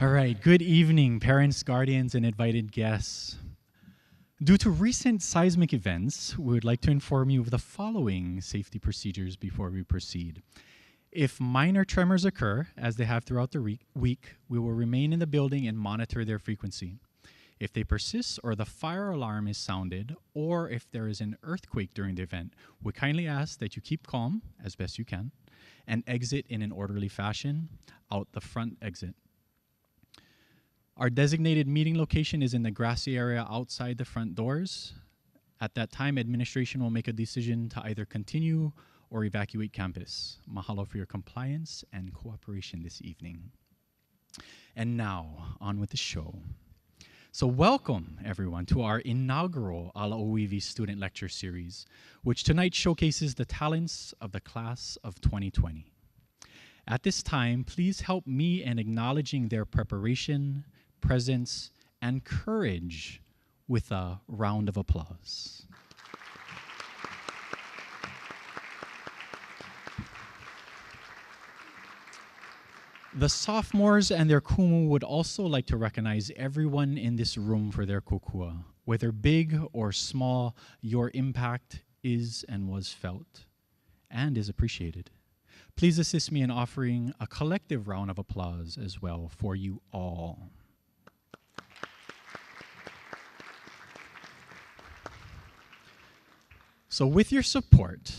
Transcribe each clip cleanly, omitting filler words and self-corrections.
All right, good evening, parents, guardians, and invited guests. Due to recent seismic events, we would like to inform you of the following safety procedures before we proceed. If minor tremors occur, as they have throughout the week, we will remain in the building and monitor their frequency. If they persist or the fire alarm is sounded, or if there is an earthquake during the event, we kindly ask that you keep calm as best you can and exit in an orderly fashion out the front exit. Our designated meeting location is in the grassy area outside the front doors. At that time, administration will make a decision to either continue or evacuate campus. Mahalo for your compliance and cooperation this evening. And now, on with the show. So welcome, everyone, to our inaugural Ala Oiwi Student Lecture Series, which tonight showcases the talents of the class of 2020. At this time, please help me in acknowledging their preparation, presence, and courage with a round of applause. The sophomores and their kumu would also like to recognize everyone in this room for their kokua. Whether big or small, your impact is and was felt and is appreciated. Please assist me in offering a collective round of applause as well for you all. So with your support,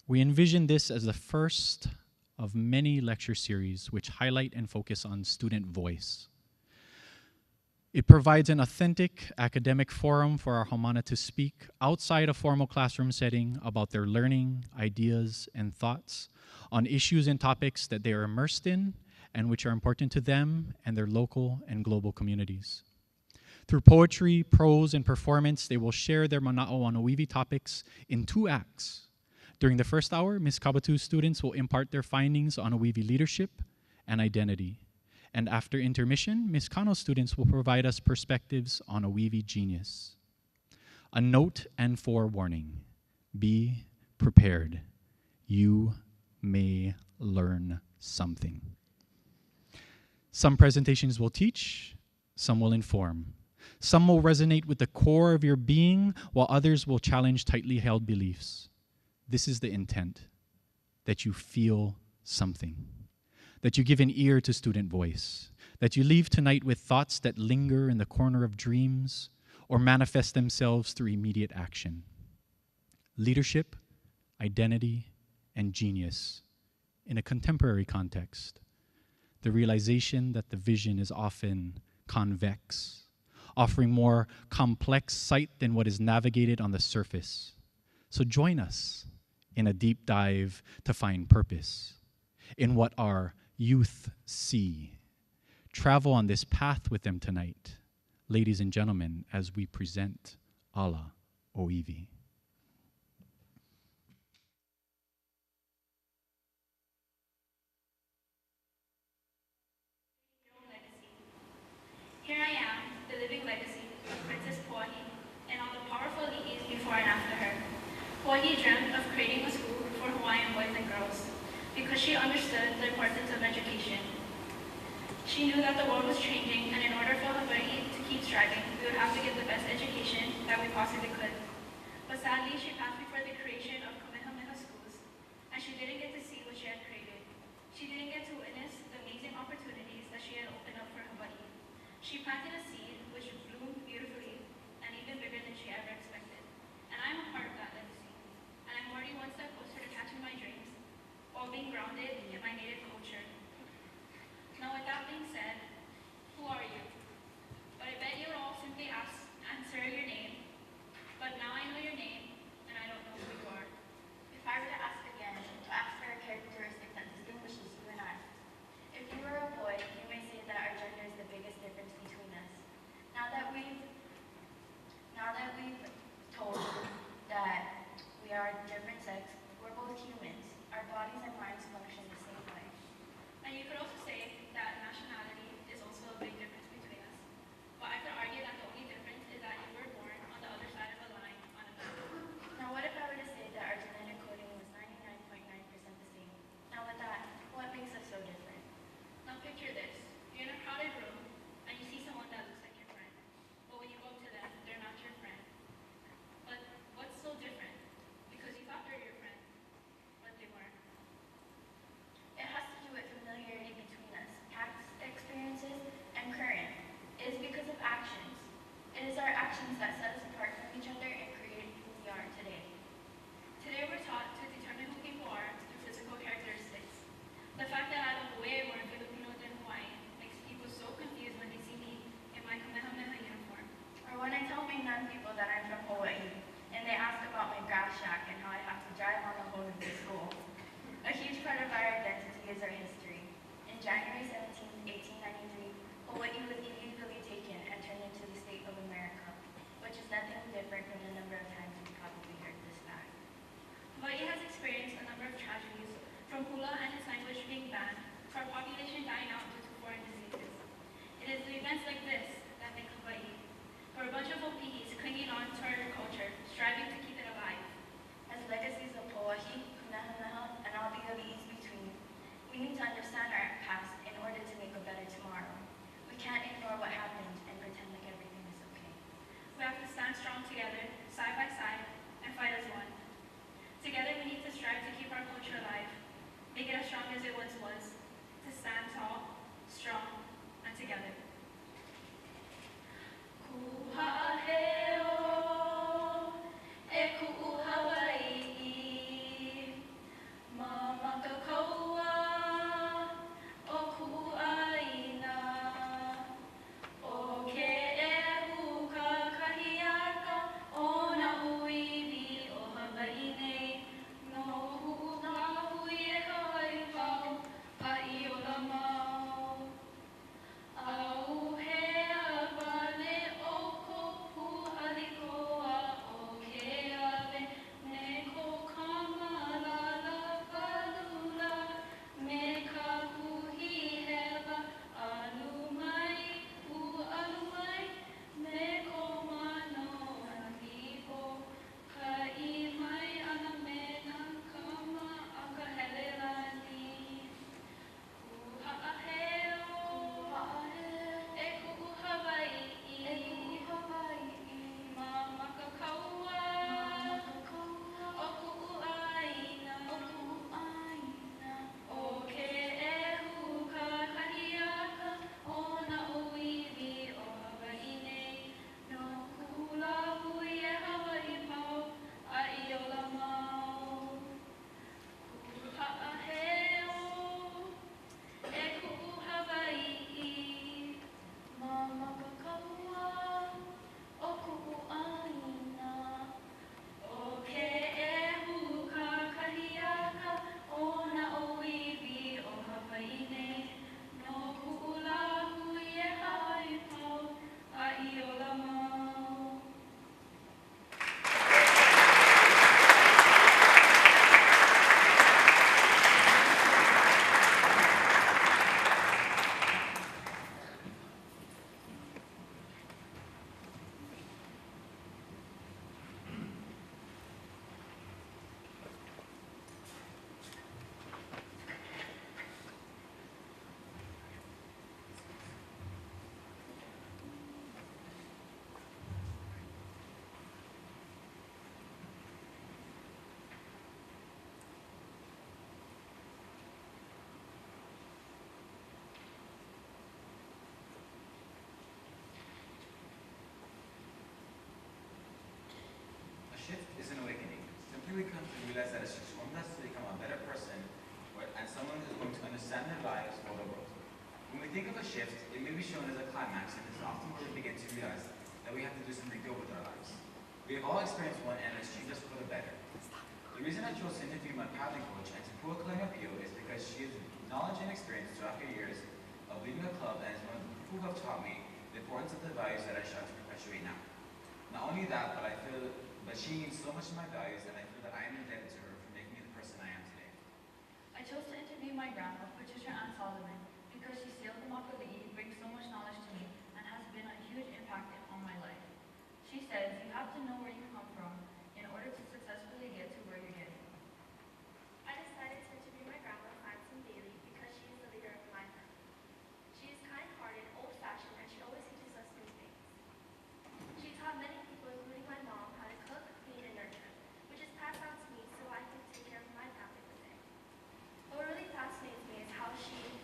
we envision this as the first of many lecture series which highlight and focus on student voice. It provides an authentic academic forum for our haumana to speak outside a formal classroom setting about their learning, ideas, and thoughts on issues and topics that they are immersed in and which are important to them and their local and global communities. Through poetry, prose, and performance, they will share their mana'o on Oiwi topics in 2 acts. During the first hour, Ms. Kabatu's students will impart their findings on Oiwi leadership and identity. And after intermission, Ms. Kano's students will provide us perspectives on Oiwi genius. A note and forewarning: be prepared. You may learn something. Some presentations will teach, some will inform. Some will resonate with the core of your being, while others will challenge tightly held beliefs. This is the intent, that you feel something, that you give an ear to student voice, that you leave tonight with thoughts that linger in the corner of dreams or manifest themselves through immediate action. Leadership, identity, and genius in a contemporary context. The realization that the vision is often convex, offering more complex sight than what is navigated on the surface. So join us in a deep dive to find purpose in what our youth see. Travel on this path with them tonight, ladies and gentlemen, as we present Ala Oiwi. Here I am, the living legacy of Princess Puahi, and all the powerful leaders before and after her. Puahi dreamt of creating a school for Hawaiian boys and girls because she understood the importance of education. She knew that the world was changing, and in order for Hawaii to keep striving, we would have to get the best education that we possibly could. But sadly, she passed before the creation of Kamehameha schools, and she didn't get to see what she had created. She didn't get to witness the amazing opportunities that she had opened up for Hawaii. She planted a seed which bloomed beautifully and even bigger than she ever expected. And I'm a part of that legacy. And I'm already one step closer to catching my dreams while being grounded in my native culture. Now with that being said, who are you? But I bet you would all simply answer your name. But now I know your name, and I don't know who you are. If I were to ask again, to ask for a characteristic that distinguishes you and I. If you were a boy, you may say that our gender is the biggest difference between us. In January 17, 1893, Hawaii was illegally taken and turned into the state of America, which is nothing different from the number of times we probably heard this fact. Hawaii has experienced a number of tragedies, from hula and its language being banned, to our population dying out due to foreign diseases. It is the events like this that make Hawaii. We're a bunch of Opihis clinging on to our culture, striving to keep it alive. As legacies of Hawaii, Kamehameha, and all the Ali'is between, we need to understand our past in order to make a better tomorrow. We can't ignore what happened and pretend like everything is okay. We have to stand strong together, side by side, and fight as one. Together we need to strive to keep our culture alive, make it as strong as it once was, to stand tall, strong, and together. Kuha'aheo, e ku'u Hawaii, mamakakoa, o ku'uaina, o ke ehu kakahiaka, o na uiwi o Hawaii nei, no ku'ulahu e Hawaii pau, pa'i o la mau. Au he awale o kopu alikoa o ke ave, ne ko kamalala palula, me ka puhi hewa, alumai, alumai, me ko mano anipo, ka imai ana me na kama a ka helelani. Kuha'aheo, e ku'u Hawaii, mamakakoa, o ku'uaina, o ke ehu kakahiaka, o na uiwi o Hawaii nei, no ku'ulahu i e Hawaii pau, a'i o la mau. Kuha'aheo, e ku'u Hawaii, mamakakoa, o ku'uaina, o ke ehu kakahiaka, o na uiwi o Hawaii nei, no ku'ulahu i e Hawaii pau, a'i o la mau. A shift is an awakening. Simply we come to realize that it's just one of us to become a better person and someone who's going to understand their lives for the world. When we think of a shift, it may be shown as a climax, and it's often where we begin to realize that we have to do something good with our lives. We have all experienced one, and it's changed us for the better. The reason I chose Cindy to be my paddling coach and to pull a claim appeal is because she has knowledge and experience throughout her years of leading a club and is one of the people who have taught me the importance of the values that I strive to perpetuate now. Not only that, but she means so much to my values, and I feel that I am indebted to her for making me the person I am today. I chose to interview my grandma, Patricia Ann Solomon, because she sailed the Makali'i, brings so much knowledge to me, and has been a huge impact on my life. She says you have to know where you come from in order to successfully get to where you're getting. I decided to interview my grandma, Francine Bailey, because she is the leader of my family. She is kind-hearted, old-fashioned, and she always teaches us new things. She taught many people, including my mom, how to cook, clean, and nurture, which is passed on to me so I can take care of my family one day. What really fascinates me is how she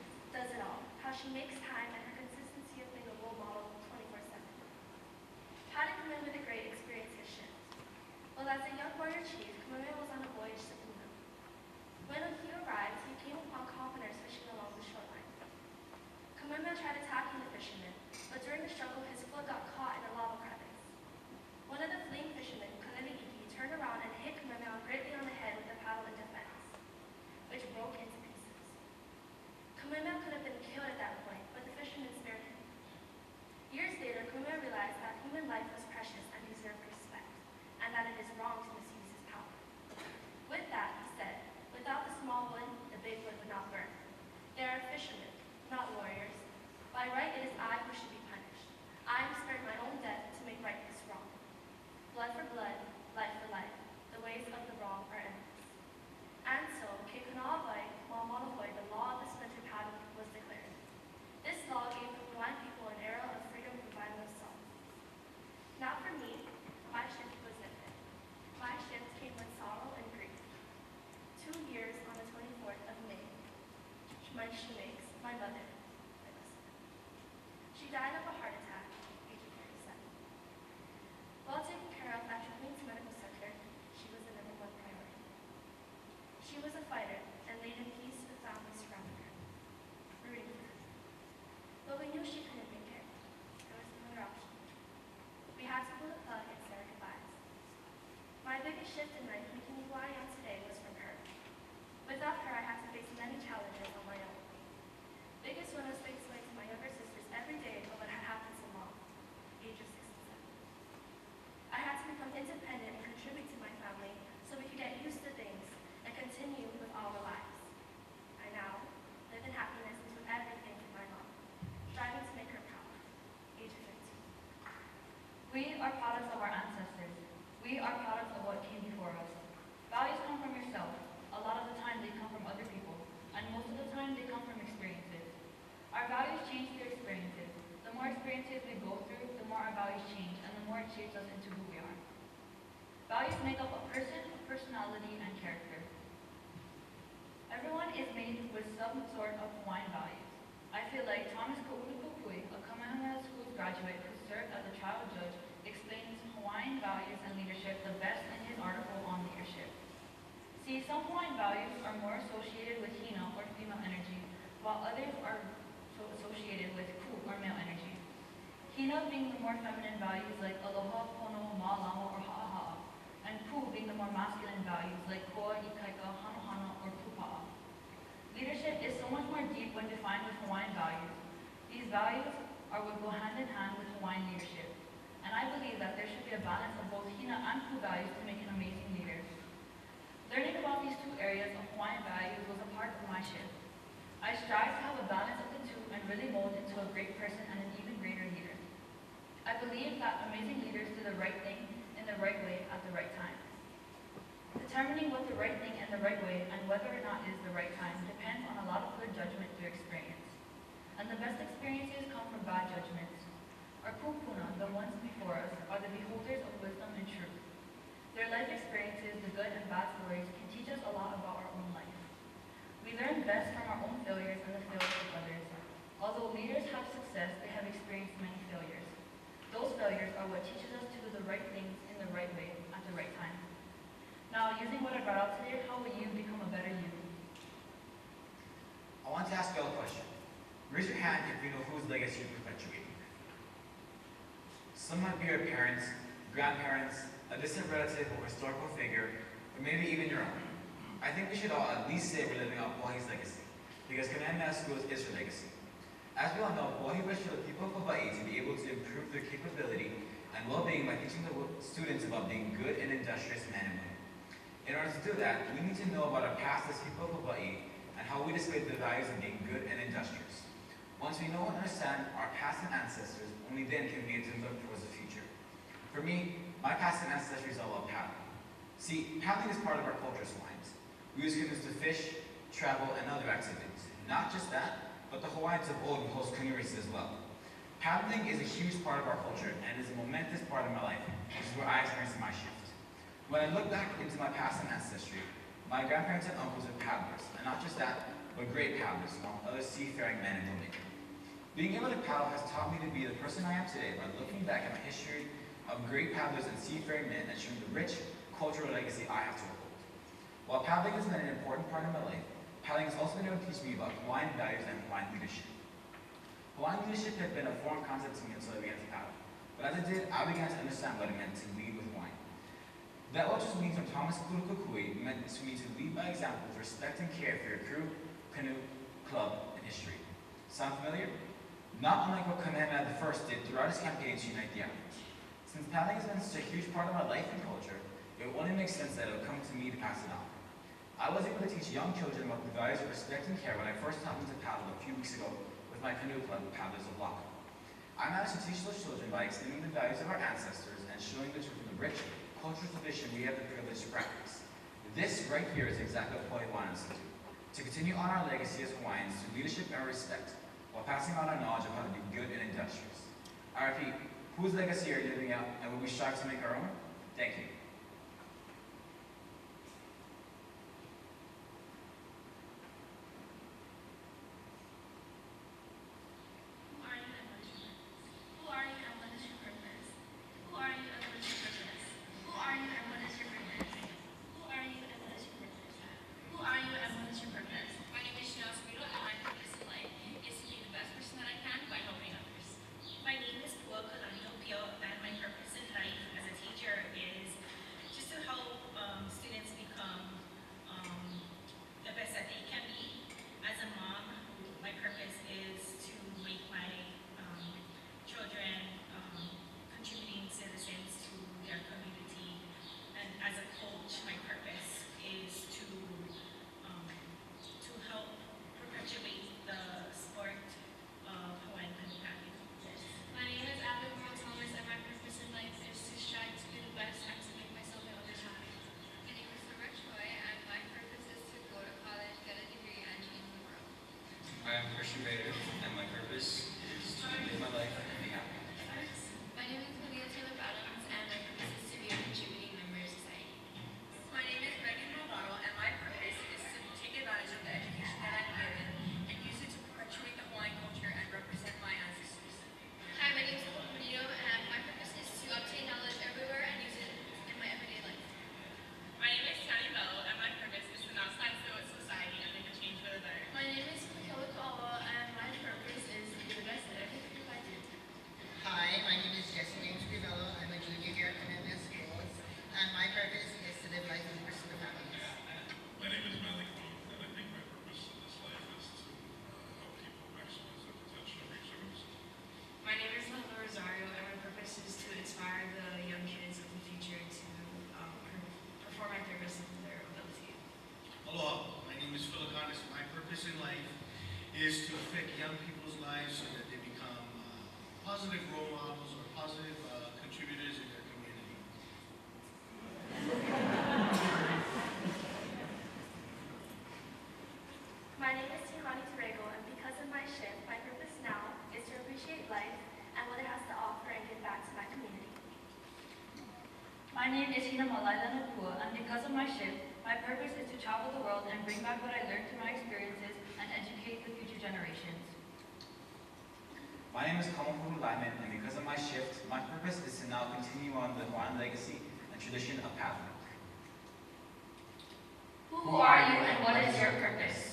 wrong to misuse his power. With that, he said, without the small one, the big one would not burn. There are fishermen, not warriors. By right, it is I who should be punished. I am spared my own death to make right this wrong. Blood for blood, life for life. The ways of the wrong are endless. And so, Kekunawai Mamalahoi, the law of the splinter pattern, was declared. This law gave the blind people an era of freedom from violent assault. Not for me, my shift was ended. My shift came with sorrow and grief. 2 years on the 24th of May, she makes, my mother, she died of a heart attack, age of 37. While taken care of at Queen's Medical Center, she was the #1 priority. She was a fighter and laid in peace with families surrounding her, rooting for her. But we knew she couldn't make it. There was no other option. We had to pull the plug and say our goodbyes. My biggest shift in life, making me who I am today, was from her. Without her, I had to face many challenges on my own. Biggest one was to explain to my younger sisters every day of what had happened to Mom, age of 67. I had to become independent and contribute to my family so we could get used to things and continue with our lives. I now live in happiness and do everything for my mom, striving to make her proud, age of 15. We are products of our ancestors. We are products of what came before us. Values come from yourself. A lot of the time they come from other people, and most of the time they come from experiences. Our values change through experiences. The more experiences we go through, the more our values change, and the more it shapes us into who we are. Values make up a person, a personality, and character. Everyone is made with some sort of Hawaiian values. I feel like Thomas Ka'ulukupui, a Kamehameha School's graduate who served as a trial judge, explains Hawaiian values and leadership the best in his article on leadership. See, some Hawaiian values are more associated with Hina or female energy, while others are associated with Ku or male energy. Hina being the more feminine values like aloha, pono, ma'alama, or ha'aha'a, and Ku being the more masculine values like koa, ikaika, hanohano, or pupa'a. Leadership is so much more deep when defined with Hawaiian values. These values are what go hand in hand with Hawaiian leadership, and I believe that there should be a balance of both Hina and Ku values to make an amazing leader. Learning about these two areas of Hawaiian values was a part of my shift. I strive to have a balance of the two and really mold into a great person and an even greater leader. I believe that amazing leaders do the right thing in the right way at the right time. Determining what the right thing and the right way and whether or not is the right time depends on a lot of good judgment through experience. And the best experiences come from bad judgments. Our kupuna, the ones before us, are the beholders of wisdom and truth. Their life experiences, the good and bad stories, can teach us a lot about our own life. We learn best from our own failures and the failures of others. Although leaders have success, they have experienced many failures. Those failures are what teaches us to do the right things in the right way at the right time. Now, using what I brought out today, how will you become a better you? I want to ask you all a question. Raise your hand if you know whose legacy you're perpetuating. Some might be your parents, grandparents, a distant relative or historical figure, or maybe even your own. I think we should all at least say we're living out Pauli's legacy, because Kamehameha Schools is her legacy. As we all know, Pauli wished for the people of Hawaii to be able to improve their capability and well-being by teaching the students about being good and industrious men and women. In order to do that, we need to know about our past as people of Hawaii and how we displayed the values of being good and industrious. Once we know and understand our past and ancestors, only then can we begin to look towards the future. For me, my past and ancestry is all about paddling. See, paddling is part of our culture as Hawaiians. We use canoes to fish, travel, and other activities. Not just that, but the Hawaiians of old would host canoe races as well. Paddling is a huge part of our culture and is a momentous part of my life, which is where I experienced my shift. When I look back into my past and ancestry, my grandparents and uncles were paddlers, and not just that, but great paddlers along with other seafaring men and women. Being able to paddle has taught me to be the person I am today by looking back at my history of great paddlers and seafaring men and showing the rich cultural legacy I have to uphold. While paddling has been an important part of my life, paddling has also been able to teach me about Hawaiian values and Hawaiian leadership. Hawaiian leadership had been a foreign concept to me until I began to paddle. But as I did, I began to understand what it meant to lead with Hawaiian. That what just means from Thomas Kulukukui meant to me to lead by example with respect and care for your crew, canoe, club, and history. Sound familiar? Not unlike what Kamehameha I did throughout his campaign to unite the islands. Since paddling has been such a huge part of my life and culture, it will only make sense that it will come to me to pass it on. I was able to teach young children about the values of respect and care when I first taught them to paddle a few weeks ago with my canoe club, Paddlers of Loch. I managed to teach those children by explaining the values of our ancestors and showing the truth of the rich cultural tradition we have the privilege to practice. This right here is exactly what Hawaii wants us to do. To continue on our legacy as Hawaiians through leadership and respect, while passing on our knowledge of how to be good and industrious. I repeat, whose legacy are you living out, and will we strive to make our own? Thank you. Who are you and what is your purpose? Who are you and what is your purpose? Who are you and what is your purpose? Who are you and what is your purpose? Who are you and what is your purpose? My name is Chanel Sweeto, and my purpose in life is to be the best person that I can by helping others. My name is Pua Kalani Pio, and my purpose in life as a teacher is just to help students become the best that they can be. As a mom, my purpose is to make my children contributing citizens to their community. And as a coach, my purpose is to help perpetuate the sport of Hawaiian canoe paddling. My name is Abigail Thomas, and my purpose in life is to strive to be the best and to make myself and others happy. My name is Summer Choi, and my purpose is to go to college, get a degree, and change the world. I am Christian Bader, and my purpose is to live my life and be happy. My name is Malia Taylor Adams, and my purpose is to be a contributing member of society. My name is Megan Maldonado, and my purpose is to take advantage of the education that I'm given and use it to perpetuate the Hawaiian culture and represent my ancestors. Hi, my name is Nicole Bonito, and my purpose is to obtain knowledge everywhere and use it in my everyday life. My name is Tani Bello, and my purpose is to not stand still in society and make a change for the better. My name is Michaela Kawa, and my purpose is to be the best at everything I do. Hi, my name is Jesse James Crivello. I'm a junior here at Canadian Schools, and my purpose is to live life and pursue the happiness. My name is Malik Booth, and I think my purpose in this life is to help people maximize their potential and reach their goals. My name is Lila Rosario, and my purpose is to inspire the young kids of the future to perform at their best of their ability. Aloha, my name is Philip Connis. My purpose in life is to affect young people's lives so that they become positive role models or positive contributors in their community. My name is Tihani Torrego, and because of my shift, my purpose now is to appreciate life and what it has to offer and give back to my community. My name is Hina Malaila Napua, and because of my shift, my purpose is to travel the world and bring back what I learned through my experiences and educate the future generations. My name is Kamahulu Lyman, and because of my shift, my purpose is to now continue on the Hawaiian legacy and tradition of paddling. Who are you and what is your purpose?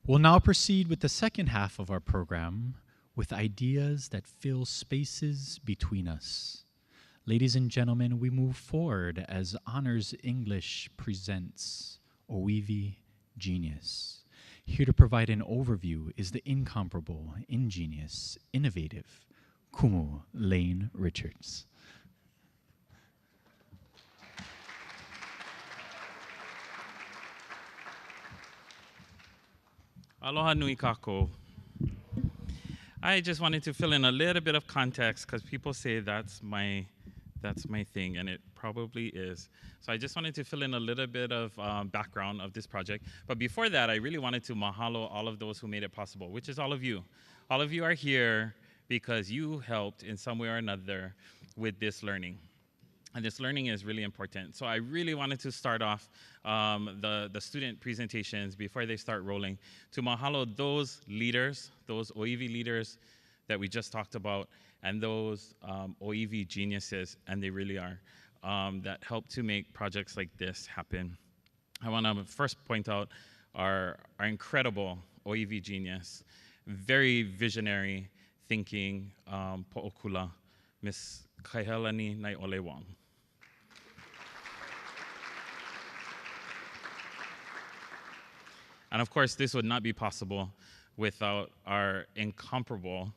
We'll now proceed with the second half of our program with ideas that fill spaces between us. Ladies and gentlemen, we move forward as Honors English presents Oiwi Genius. Here to provide an overview is the incomparable, ingenious, innovative Kumu Lane Richards. Aloha nui kako. I just wanted to fill in a little bit of context because people say that's my thing, and it probably is. So I just wanted to fill in a little bit of background of this project. But before that, I really wanted to mahalo all of those who made it possible, which is all of you. All of you are here because you helped in some way or another with this learning. And this learning is really important. So I really wanted to start off the student presentations before they start rolling to mahalo those leaders, those Oiwi leaders that we just talked about, and those Oiwi geniuses, and they really are, that help to make projects like this happen. I want to first point out our incredible Oiwi genius, very visionary thinking, Po'okula, Miss Kaihelani Naiolewang. And of course, this would not be possible without our incomparable,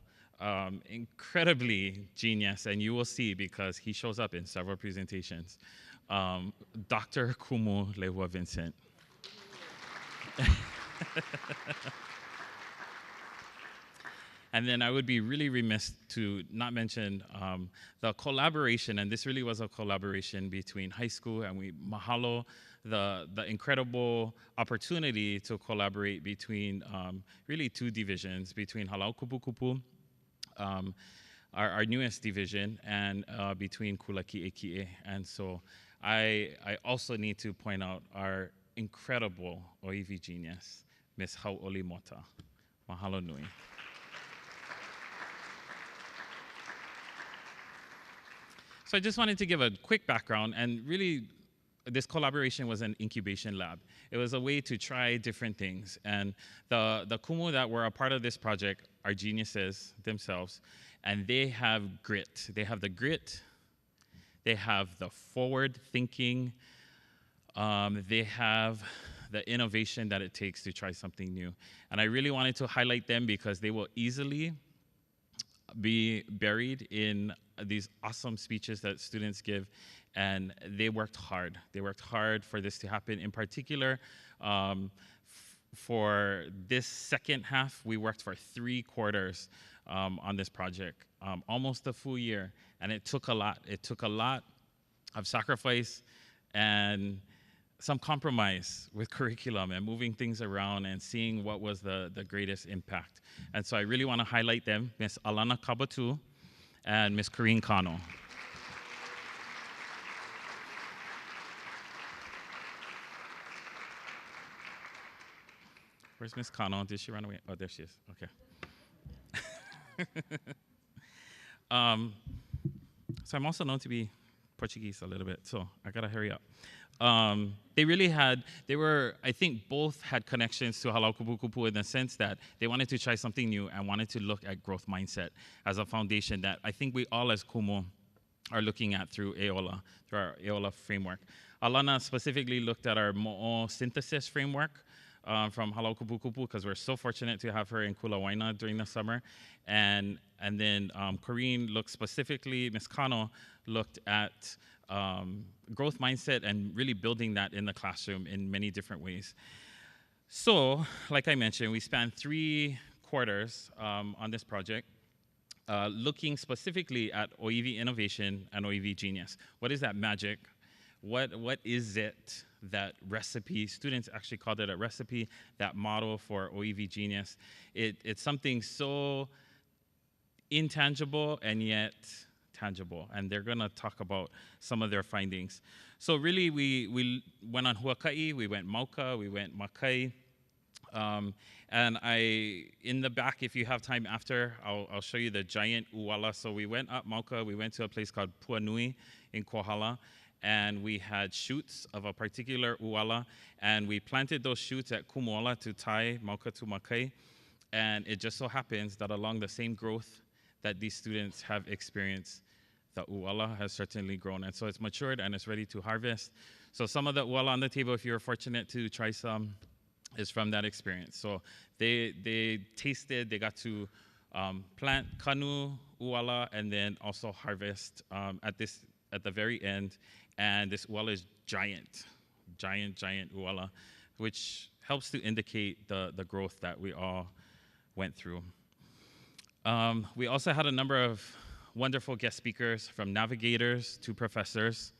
incredibly genius, and you will see because he shows up in several presentations, Dr. Kumu Lehua Vincent. And then I would be really remiss to not mention the collaboration, and this really was a collaboration between high school, and we mahalo the incredible opportunity to collaborate between really two divisions, between Halau Kupu Kupu, our newest division, and between Kulaki Ekie. And so I also need to point out our incredible Oiwi genius, Miss Hau'oli Mota. Mahalo nui. So I just wanted to give a quick background, and really this collaboration was an incubation lab. It was a way to try different things, and the kumu that were a part of this project are geniuses themselves, and they have grit. They have the grit, they have the forward thinking, they have the innovation that it takes to try something new. And I really wanted to highlight them because they will easily be buried in these awesome speeches that students give, and they worked hard. They worked hard for this to happen. In particular, for this second half, we worked for 3 quarters on this project, almost a full year, and it took a lot. It took a lot of sacrifice and some compromise with curriculum and moving things around and seeing what was the greatest impact. And so I really want to highlight them, Miss Alana Kabatu and Miss Karine Kano. Where's Miss Kano? Did she run away? Oh, there she is. Okay. So I'm also known to be Portuguese a little bit, so I gotta hurry up. They were, I think both had connections to Halau Kupu Kupu in the sense that they wanted to try something new and wanted to look at growth mindset as a foundation that I think we all as Kumu are looking at through AOLA, through our AOLA framework. Alana specifically looked at our Mo'o synthesis framework from Halau Kupu Kupu because we're so fortunate to have her in Kulawaina during the summer. And then Karine looked specifically, Ms. Kano looked at growth mindset and really building that in the classroom in many different ways. So, like I mentioned, we spent 3 quarters on this project, looking specifically at Oiwi innovation and Oiwi genius. What is that magic? What is it, that recipe? Students actually called it a recipe, that model for Oiwi genius. It's something so intangible and yet tangible, and they're going to talk about some of their findings. So really, we went on Huakai, we went Mauka, we went Makai, and in the back, if you have time after, I'll show you the giant uwala. So we went up Mauka, we went to a place called Puanui in Kohala, and we had shoots of a particular uwala, and we planted those shoots at Kumoala to tie Mauka to Makai, and it just so happens that along the same growth that these students have experienced, the uwala has certainly grown, and so it's matured and it's ready to harvest. So some of the uwala on the table, if you're fortunate to try some, is from that experience. So they tasted, they got to plant kanu uwala and then also harvest at the very end. And this uwala is giant uwala, which helps to indicate the growth that we all went through. We also had a number of wonderful guest speakers, from navigators to professors,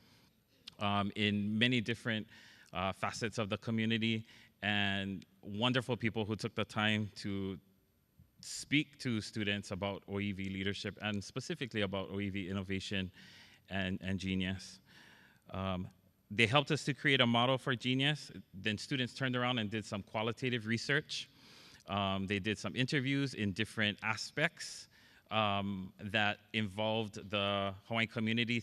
in many different facets of the community, and wonderful people who took the time to speak to students about Oiwi leadership and specifically about Oiwi innovation and genius. They helped us to create a model for genius. Then students turned around and did some qualitative research. They did some interviews in different aspects that involved the Hawaiian community,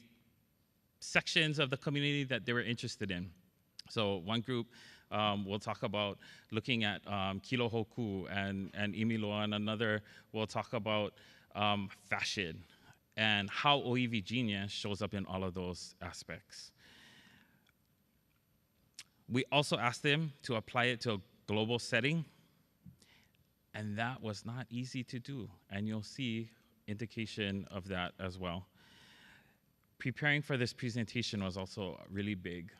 sections of the community that they were interested in. So one group will talk about looking at Kilohoku and Imiloa, and another will talk about fashion and how Oiwi genius shows up in all of those aspects. We also asked them to apply it to a global setting, and that was not easy to do, and you'll see indication of that as well. Preparing for this presentation was also really big,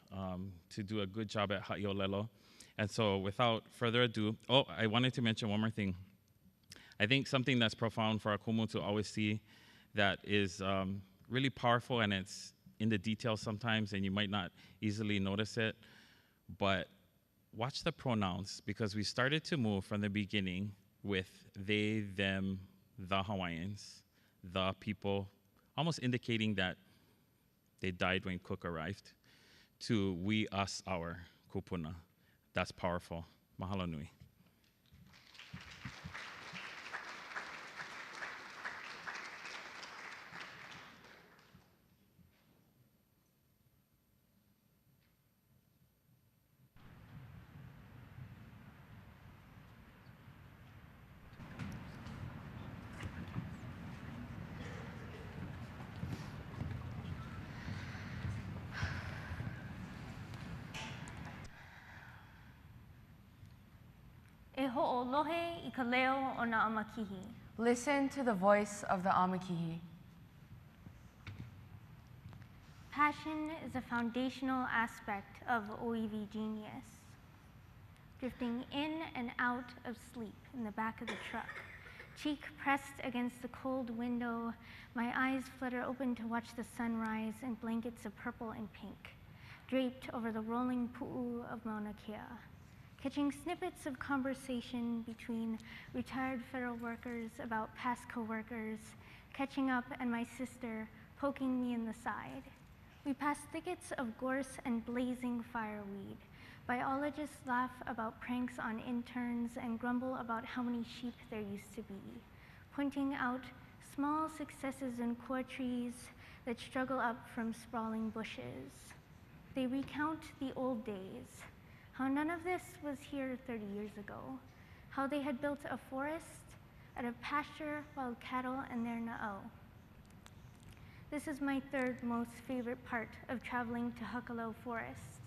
to do a good job at Ha'io'olelo. And so without further ado, I wanted to mention one more thing. I think something that's profound for our kumu to always see that is really powerful, and it's in the details sometimes, and you might not easily notice it, but watch the pronouns, because we started to move from the beginning with they, them, the Hawaiians, the people, almost indicating that they died when Cook arrived, to we, us, our, kupuna. That's powerful. Mahalo nui. E ho'olohe I ka leo o na amakihi. Listen to the voice of the amakihi. Passion is a foundational aspect of Oiwi genius. Drifting in and out of sleep in the back of the truck, cheek pressed against the cold window, my eyes flutter open to watch the sunrise in blankets of purple and pink, draped over the rolling pu'u of Mauna Kea. Catching snippets of conversation between retired federal workers about past coworkers, catching up, and my sister poking me in the side. We pass thickets of gorse and blazing fireweed. Biologists laugh about pranks on interns and grumble about how many sheep there used to be, pointing out small successes in core trees that struggle up from sprawling bushes. They recount the old days, how none of this was here 30 years ago, how they had built a forest out of pasture, wild cattle, and their na'au. This is my third most favorite part of traveling to Hakalo Forest,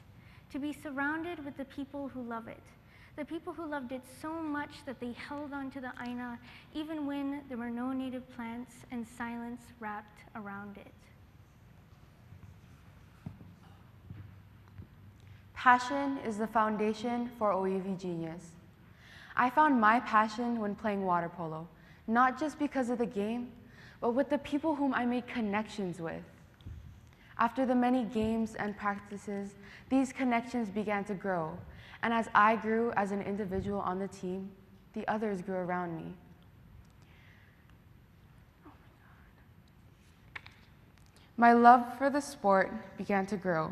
to be surrounded with the people who love it, the people who loved it so much that they held onto the aina even when there were no native plants and silence wrapped around it. Passion is the foundation for Oiwi genius. I found my passion when playing water polo, not just because of the game, but with the people whom I made connections with. After the many games and practices, these connections began to grow, and as I grew as an individual on the team, the others grew around me. My love for the sport began to grow.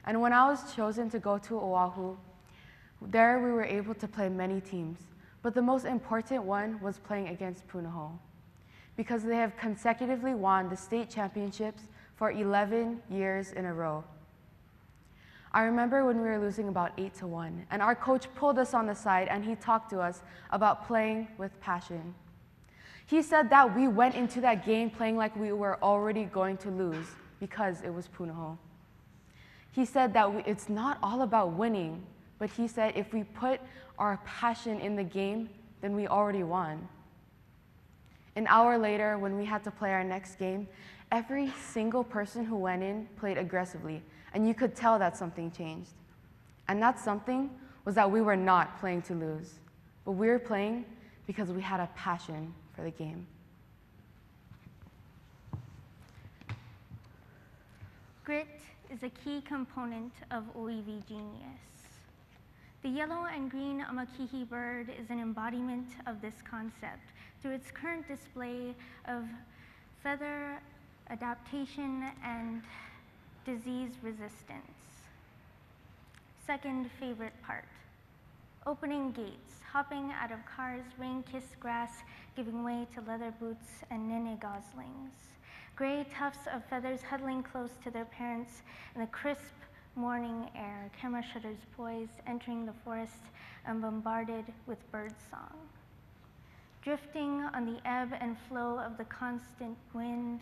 And when I was chosen to go to Oahu, there we were able to play many teams, but the most important one was playing against Punahou, because they have consecutively won the state championships for 11 years in a row. I remember when we were losing about 8-1, and our coach pulled us on the side and he talked to us about playing with passion. He said that we went into that game playing like we were already going to lose because it was Punahou. He said that it's not all about winning, but he said if we put our passion in the game, then we already won. An hour later, when we had to play our next game, every single person who went in played aggressively, and you could tell that something changed. And that something was that we were not playing to lose, but we were playing because we had a passion for the game. Grit is a key component of Oiwi genius. The yellow and green amakihi bird is an embodiment of this concept through its current display of feather adaptation and disease resistance. Second favorite part, opening gates, hopping out of cars, rain-kissed grass, giving way to leather boots and nene goslings. Gray tufts of feathers huddling close to their parents in the crisp morning air, camera shutters poised, entering the forest and bombarded with bird song. Drifting on the ebb and flow of the constant wind,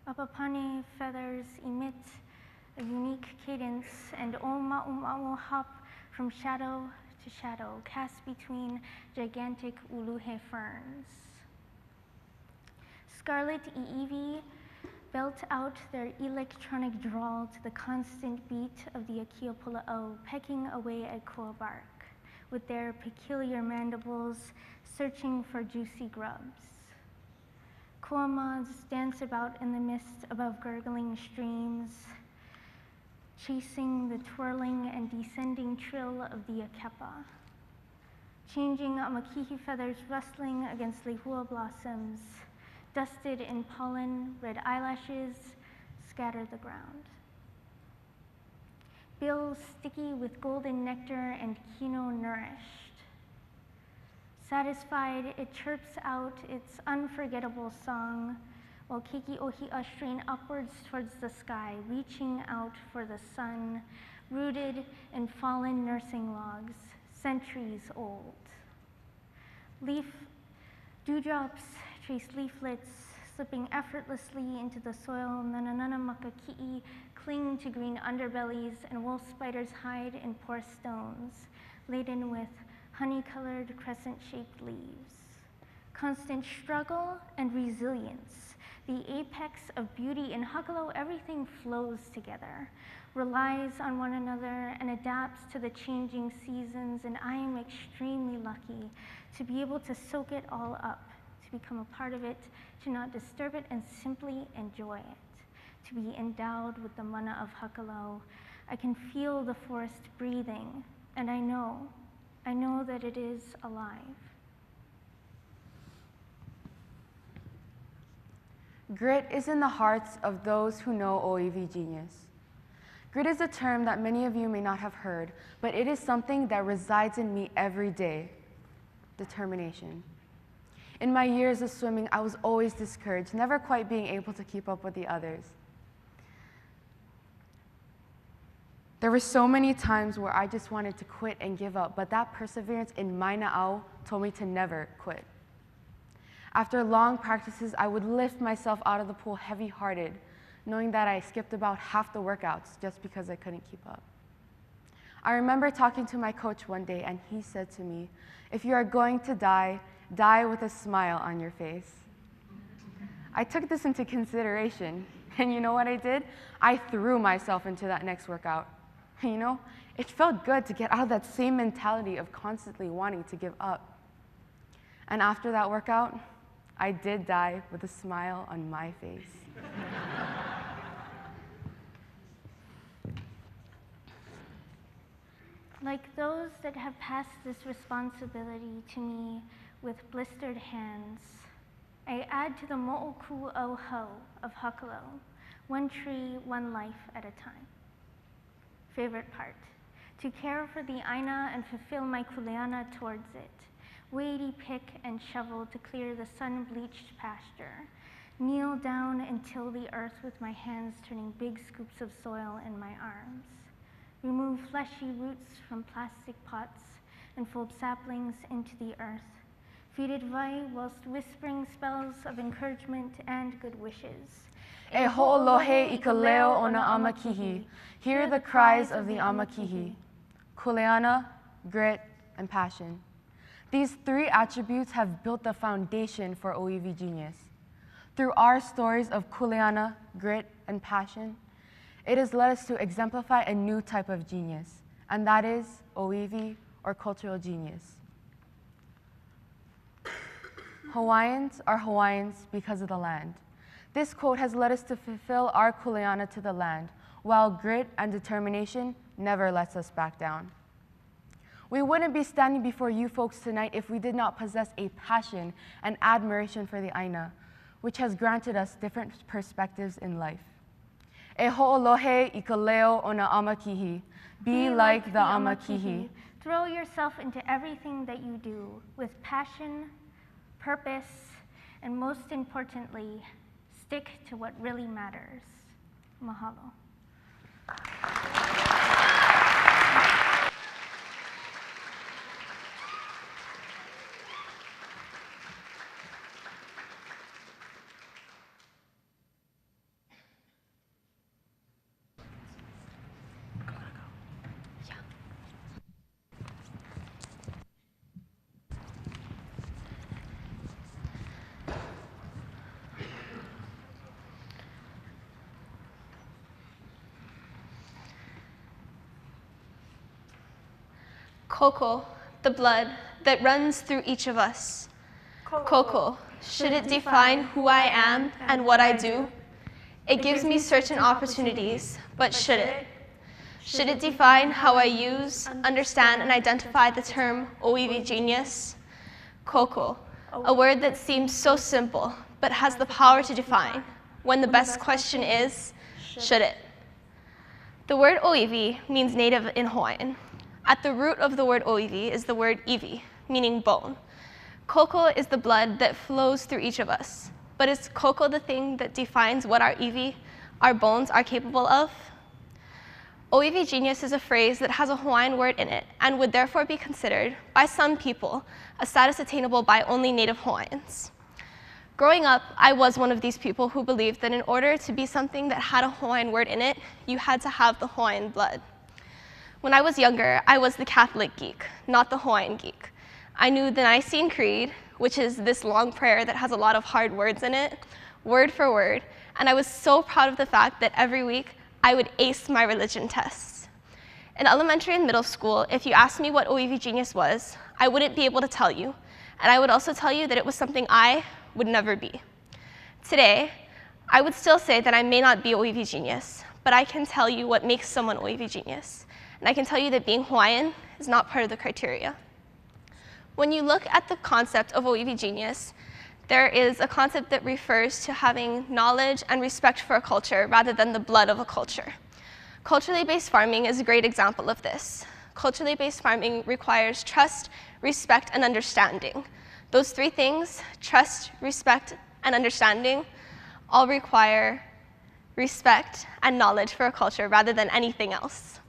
Apapane feathers emit a unique cadence, and O'Ma'u hop from shadow to shadow, cast between gigantic uluhe ferns. Scarlet Iivi belt out their electronic drawl to the constant beat of the Akiapula'o, pecking away at koa bark, with their peculiar mandibles searching for juicy grubs. Koa moths dance about in the mist above gurgling streams, chasing the twirling and descending trill of the akepa. Changing amakihi feathers rustling against lehua blossoms, dusted in pollen, red eyelashes scatter the ground. Bills sticky with golden nectar and kino nourished. Satisfied, it chirps out its unforgettable song, while Keikiohi'a strain upwards towards the sky, reaching out for the sun, rooted in fallen nursing logs, centuries old. Dewdrops trace leaflets, slipping effortlessly into the soil. Nananana makaki'i cling to green underbellies, and wolf spiders hide in porous stones, laden with honey-colored crescent-shaped leaves. Constant struggle and resilience, the apex of beauty in Hakalo. Everything flows together, relies on one another, and adapts to the changing seasons, and I am extremely lucky to be able to soak it all up, to become a part of it, to not disturb it and simply enjoy it, to be endowed with the mana of Hakalo. I can feel the forest breathing, and I know that it is alive. Grit is in the hearts of those who know Oiwi genius. Grit is a term that many of you may not have heard, but it is something that resides in me every day. Determination. In my years of swimming, I was always discouraged, never quite being able to keep up with the others. There were so many times where I just wanted to quit and give up, but that perseverance in my na'au told me to never quit. After long practices, I would lift myself out of the pool heavy-hearted, knowing that I skipped about half the workouts just because I couldn't keep up. I remember talking to my coach one day, and he said to me, "If you are going to die, die with a smile on your face." I took this into consideration, and you know what I did? I threw myself into that next workout. And you know, it felt good to get out of that same mentality of constantly wanting to give up. And after that workout, I did die with a smile on my face. Like those that have passed this responsibility to me with blistered hands, I add to the mo'oku o ho of Hakalo, one tree, one life at a time. Favorite part, to care for the aina and fulfill my kuleana towards it. Weighty pick and shovel to clear the sun-bleached pasture. Kneel down and till the earth with my hands, turning big scoops of soil in my arms. Remove fleshy roots from plastic pots and fold saplings into the earth. Feed it vai whilst whispering spells of encouragement and good wishes. E ho'olohe I ka leo o na amakihi. Hear the cries of the amakihi. Kuleana, grit, and passion. These three attributes have built the foundation for Oiwi genius. Through our stories of kuleana, grit, and passion, it has led us to exemplify a new type of genius, and that is Oiwi, or cultural genius. Hawaiians are Hawaiians because of the land. This quote has led us to fulfill our kuleana to the land, while grit and determination never lets us back down. We wouldn't be standing before you folks tonight if we did not possess a passion and admiration for the aina, which has granted us different perspectives in life. E ho'olohe I ka leo o na amakihi. Be like the amakihi. Throw yourself into everything that you do with passion, purpose, and most importantly, stick to what really matters. Mahalo. Koko, the blood that runs through each of us. Koko, should it define who I am and what I do? It gives me certain opportunities, but should it? Should it define how I use, understand, and identify the term Oiwi genius? Koko, a word that seems so simple, but has the power to define, when the best question is, should it? The word Oiwi means native in Hawaiian. At the root of the word Oiwi is the word iwi, meaning bone. Koko is the blood that flows through each of us. But is koko the thing that defines what our iwi, our bones, are capable of? Oiwi genius is a phrase that has a Hawaiian word in it and would therefore be considered, by some people, a status attainable by only native Hawaiians. Growing up, I was one of these people who believed that in order to be something that had a Hawaiian word in it, you had to have the Hawaiian blood. When I was younger, I was the Catholic geek, not the Hawaiian geek. I knew the Nicene Creed, which is this long prayer that has a lot of hard words in it, word for word, and I was so proud of the fact that every week I would ace my religion tests. In elementary and middle school, if you asked me what Oiwi genius was, I wouldn't be able to tell you, and I would also tell you that it was something I would never be. Today, I would still say that I may not be Oiwi genius, but I can tell you what makes someone Oiwi genius. And I can tell you that being Hawaiian is not part of the criteria. When you look at the concept of Oiwi genius, there is a concept that refers to having knowledge and respect for a culture rather than the blood of a culture. Culturally based farming is a great example of this. Culturally based farming requires trust, respect, and understanding. Those three things, trust, respect, and understanding, all require respect and knowledge for a culture rather than anything else.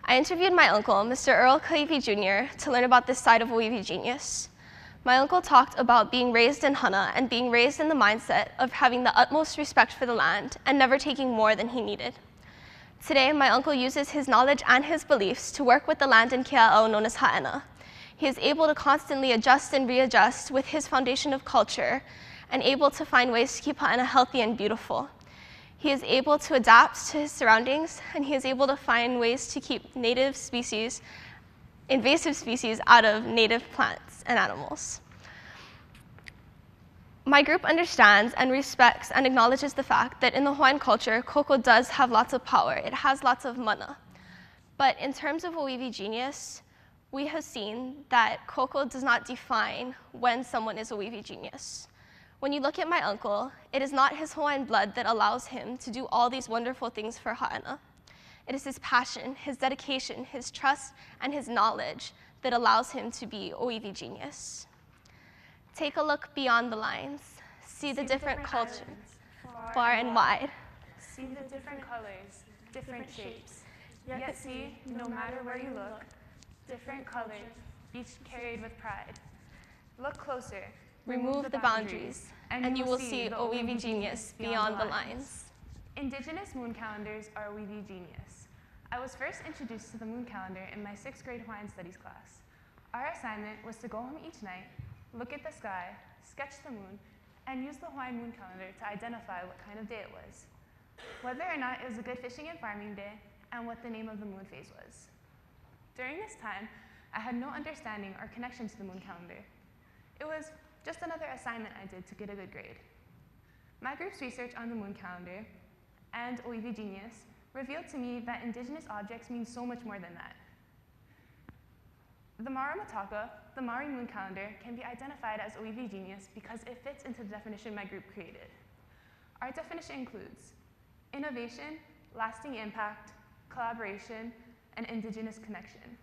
I interviewed my uncle, Mr. Earl Kaiwi Jr., to learn about this side of Oiwi genius. My uncle talked about being raised in Hana and being raised in the mindset of having the utmost respect for the land and never taking more than he needed. Today, my uncle uses his knowledge and his beliefs to work with the land in Kea'au known as Ha'ena. He is able to constantly adjust and readjust with his foundation of culture and able to find ways to keep Ha'ena healthy and beautiful. He is able to adapt to his surroundings, and he is able to find ways to keep native species, invasive species, out of native plants and animals. My group understands and respects and acknowledges the fact that in the Hawaiian culture, koko does have lots of power. It has lots of mana. But in terms of Oiwi genius, we have seen that koko does not define when someone is a Oiwi genius. When you look at my uncle, it is not his Hawaiian blood that allows him to do all these wonderful things for Ha'ena. It is his passion, his dedication, his trust, and his knowledge that allows him to be Oiwi genius. Take a look beyond the lines. See the different cultures, far and wide. See the different colors, different shapes. Yet see, no matter where you look, different colors, each carried with pride. Look closer. Remove the boundaries, and you will see Oiwi genius beyond the lines. Indigenous moon calendars are Oiwi genius. I was first introduced to the moon calendar in my 6th grade Hawaiian Studies class. Our assignment was to go home each night, look at the sky, sketch the moon, and use the Hawaiian moon calendar to identify what kind of day it was, whether or not it was a good fishing and farming day, and what the name of the moon phase was. During this time, I had no understanding or connection to the moon calendar. It was just another assignment I did to get a good grade. My group's research on the moon calendar and Oiwi genius revealed to me that indigenous objects mean so much more than that. The Maramataka, the Maori moon calendar, can be identified as Oiwi genius because it fits into the definition my group created. Our definition includes innovation, lasting impact, collaboration, and indigenous connection.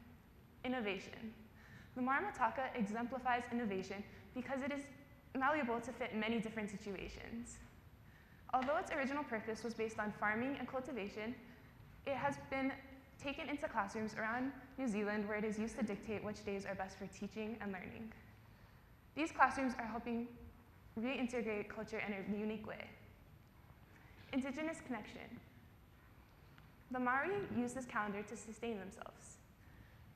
Innovation. The Maramataka exemplifies innovation because it is malleable to fit many different situations. Although its original purpose was based on farming and cultivation, it has been taken into classrooms around New Zealand where it is used to dictate which days are best for teaching and learning. These classrooms are helping reintegrate culture in a unique way. Indigenous connection. The Maori use this calendar to sustain themselves.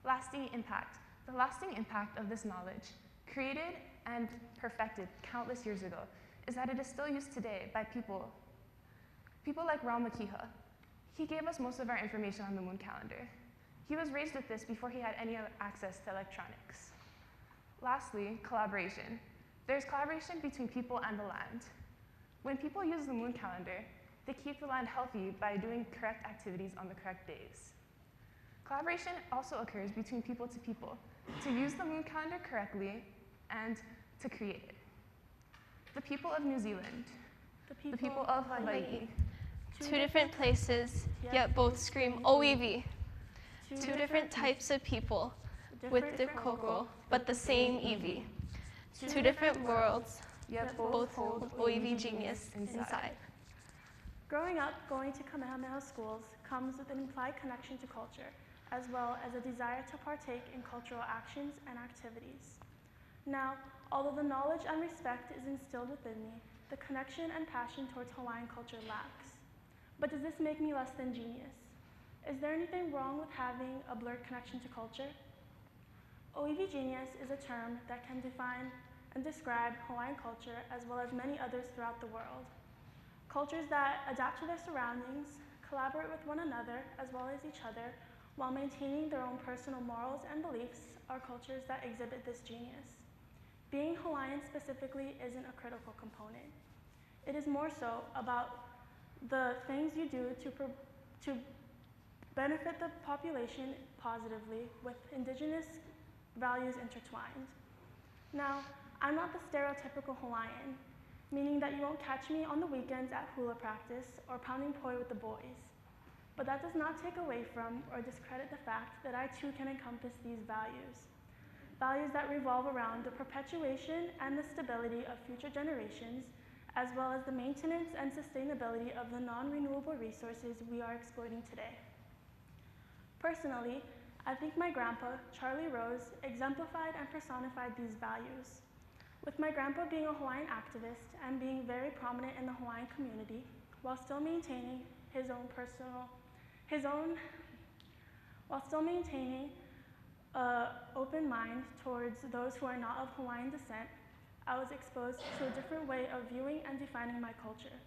Lasting impact. The lasting impact of this knowledge, created and perfected countless years ago, is that it is still used today by people like Raumakiha. He gave us most of our information on the moon calendar. He was raised with this before he had any access to electronics. Lastly, collaboration. There's collaboration between people and the land. When people use the moon calendar, they keep the land healthy by doing correct activities on the correct days. Collaboration also occurs between people to use the moon calendar correctly and to create it. The people of New Zealand, the people of Hawaii. Two different places, yet both scream Oiwi. Two different types of people, with different koko, but the same Iwi. Two different worlds, yet both hold Oiwi genius inside. Growing up, going to Kamehameha schools comes with an implied connection to culture, as well as a desire to partake in cultural actions and activities. Now, although the knowledge and respect is instilled within me, the connection and passion towards Hawaiian culture lacks. But does this make me less than genius? Is there anything wrong with having a blurred connection to culture? Oiwi genius is a term that can define and describe Hawaiian culture as well as many others throughout the world. Cultures that adapt to their surroundings, collaborate with one another as well as each other, while maintaining their own personal morals and beliefs are cultures that exhibit this genius. Being Hawaiian specifically isn't a critical component. It is more so about the things you do to benefit the population positively with indigenous values intertwined. Now, I'm not the stereotypical Hawaiian, meaning that you won't catch me on the weekends at hula practice or pounding poi with the boys. But that does not take away from or discredit the fact that I too can encompass these values. Values that revolve around the perpetuation and the stability of future generations, as well as the maintenance and sustainability of the non-renewable resources we are exploiting today. Personally, I think my grandpa, Charlie Rose, exemplified and personified these values. With my grandpa being a Hawaiian activist and being very prominent in the Hawaiian community, while still maintaining an open mind towards those who are not of Hawaiian descent, I was exposed to a different way of viewing and defining my culture.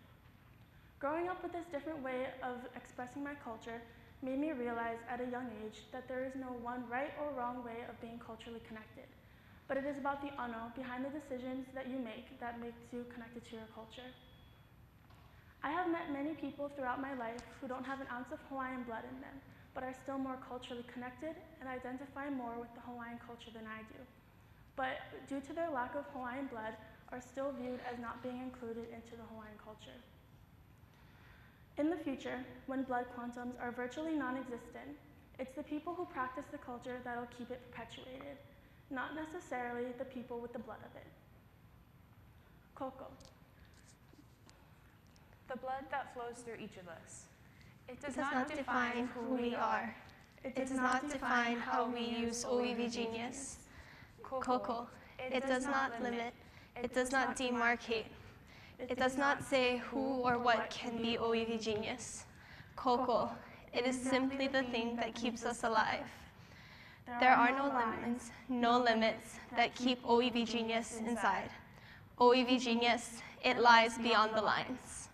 Growing up with this different way of expressing my culture made me realize at a young age that there is no one right or wrong way of being culturally connected, but it is about the ano behind the decisions that you make that makes you connected to your culture. I have met many people throughout my life who don't have an ounce of Hawaiian blood in them, but are still more culturally connected and identify more with the Hawaiian culture than I do, but due to their lack of Hawaiian blood, are still viewed as not being included into the Hawaiian culture. In the future, when blood quantums are virtually non-existent, it's the people who practice the culture that'll keep it perpetuated, not necessarily the people with the blood of it. Koko. The blood that flows through each of us. It does not define who we are. It does not define how we use Oiwi genius. Koko. It does not limit. It does not demarcate. It does not say who or what can be Oiwi genius. Koko. It is simply the thing that keeps us alive. There are no limits that keep Oiwi genius inside. Oiwi genius, it lies beyond the lines.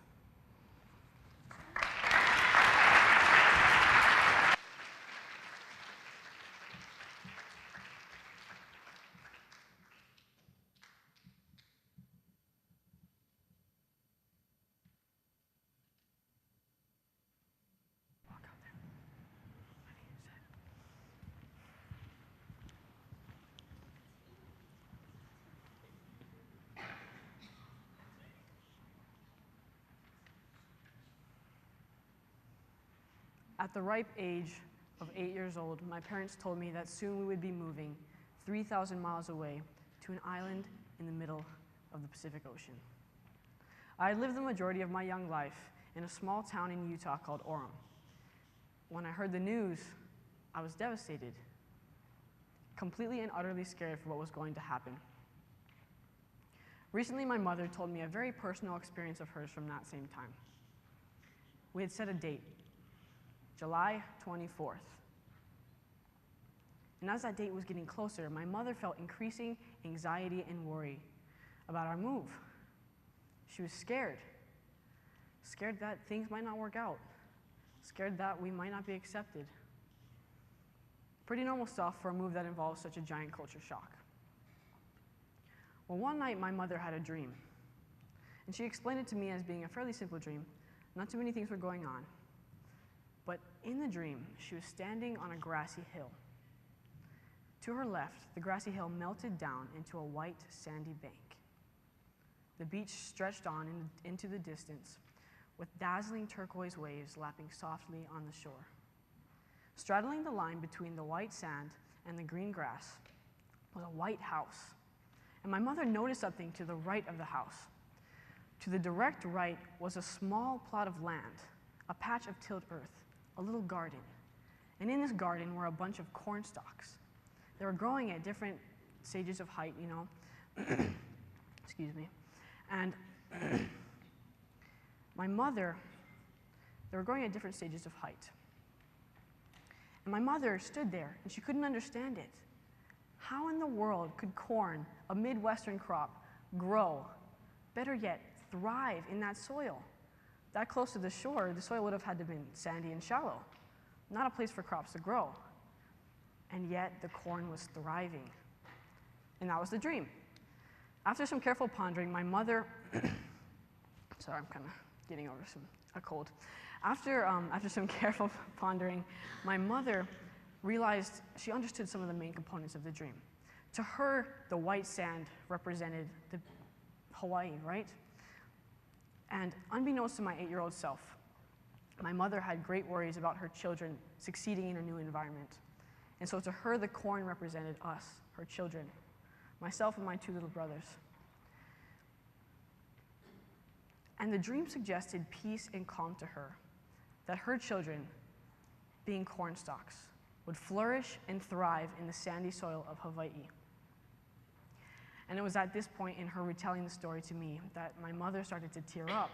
At the ripe age of 8 years old, my parents told me that soon we would be moving 3,000 miles away to an island in the middle of the Pacific Ocean. I had lived the majority of my young life in a small town in Utah called Orem. When I heard the news, I was devastated, completely and utterly scared for what was going to happen. Recently, my mother told me a very personal experience of hers from that same time. We had set a date, July 24th. And as that date was getting closer, my mother felt increasing anxiety and worry about our move. She was scared that things might not work out, scared that we might not be accepted. Pretty normal stuff for a move that involves such a giant culture shock. Well, one night my mother had a dream, and she explained it to me as being a fairly simple dream. Not too many things were going on. But in the dream, she was standing on a grassy hill. To her left, the grassy hill melted down into a white, sandy bank. The beach stretched on into the distance, with dazzling turquoise waves lapping softly on the shore. Straddling the line between the white sand and the green grass was a white house, and my mother noticed something to the right of the house. To the direct right was a small plot of land, a patch of tilled earth, a little garden. And in this garden were a bunch of corn stalks. They were growing at different stages of height, you know. Excuse me. And my mother, they were growing at different stages of height. And my mother stood there, and she couldn't understand it. How in the world could corn, a Midwestern crop, grow, better yet, thrive in that soil? That close to the shore, the soil would have had to have been sandy and shallow, not a place for crops to grow. And yet, the corn was thriving. And that was the dream. After some careful pondering, my mother, sorry, I'm kind of getting over a cold. After some careful pondering, my mother realized she understood some of the main components of the dream. To her, the white sand represented the Hawaii, right? And unbeknownst to my 8-year-old self, my mother had great worries about her children succeeding in a new environment. And so to her, the corn represented us, her children, myself and my 2 little brothers. And the dream suggested peace and calm to her, that her children, being corn stalks, would flourish and thrive in the sandy soil of Hawaii. And it was at this point in her retelling the story to me that my mother started to tear up.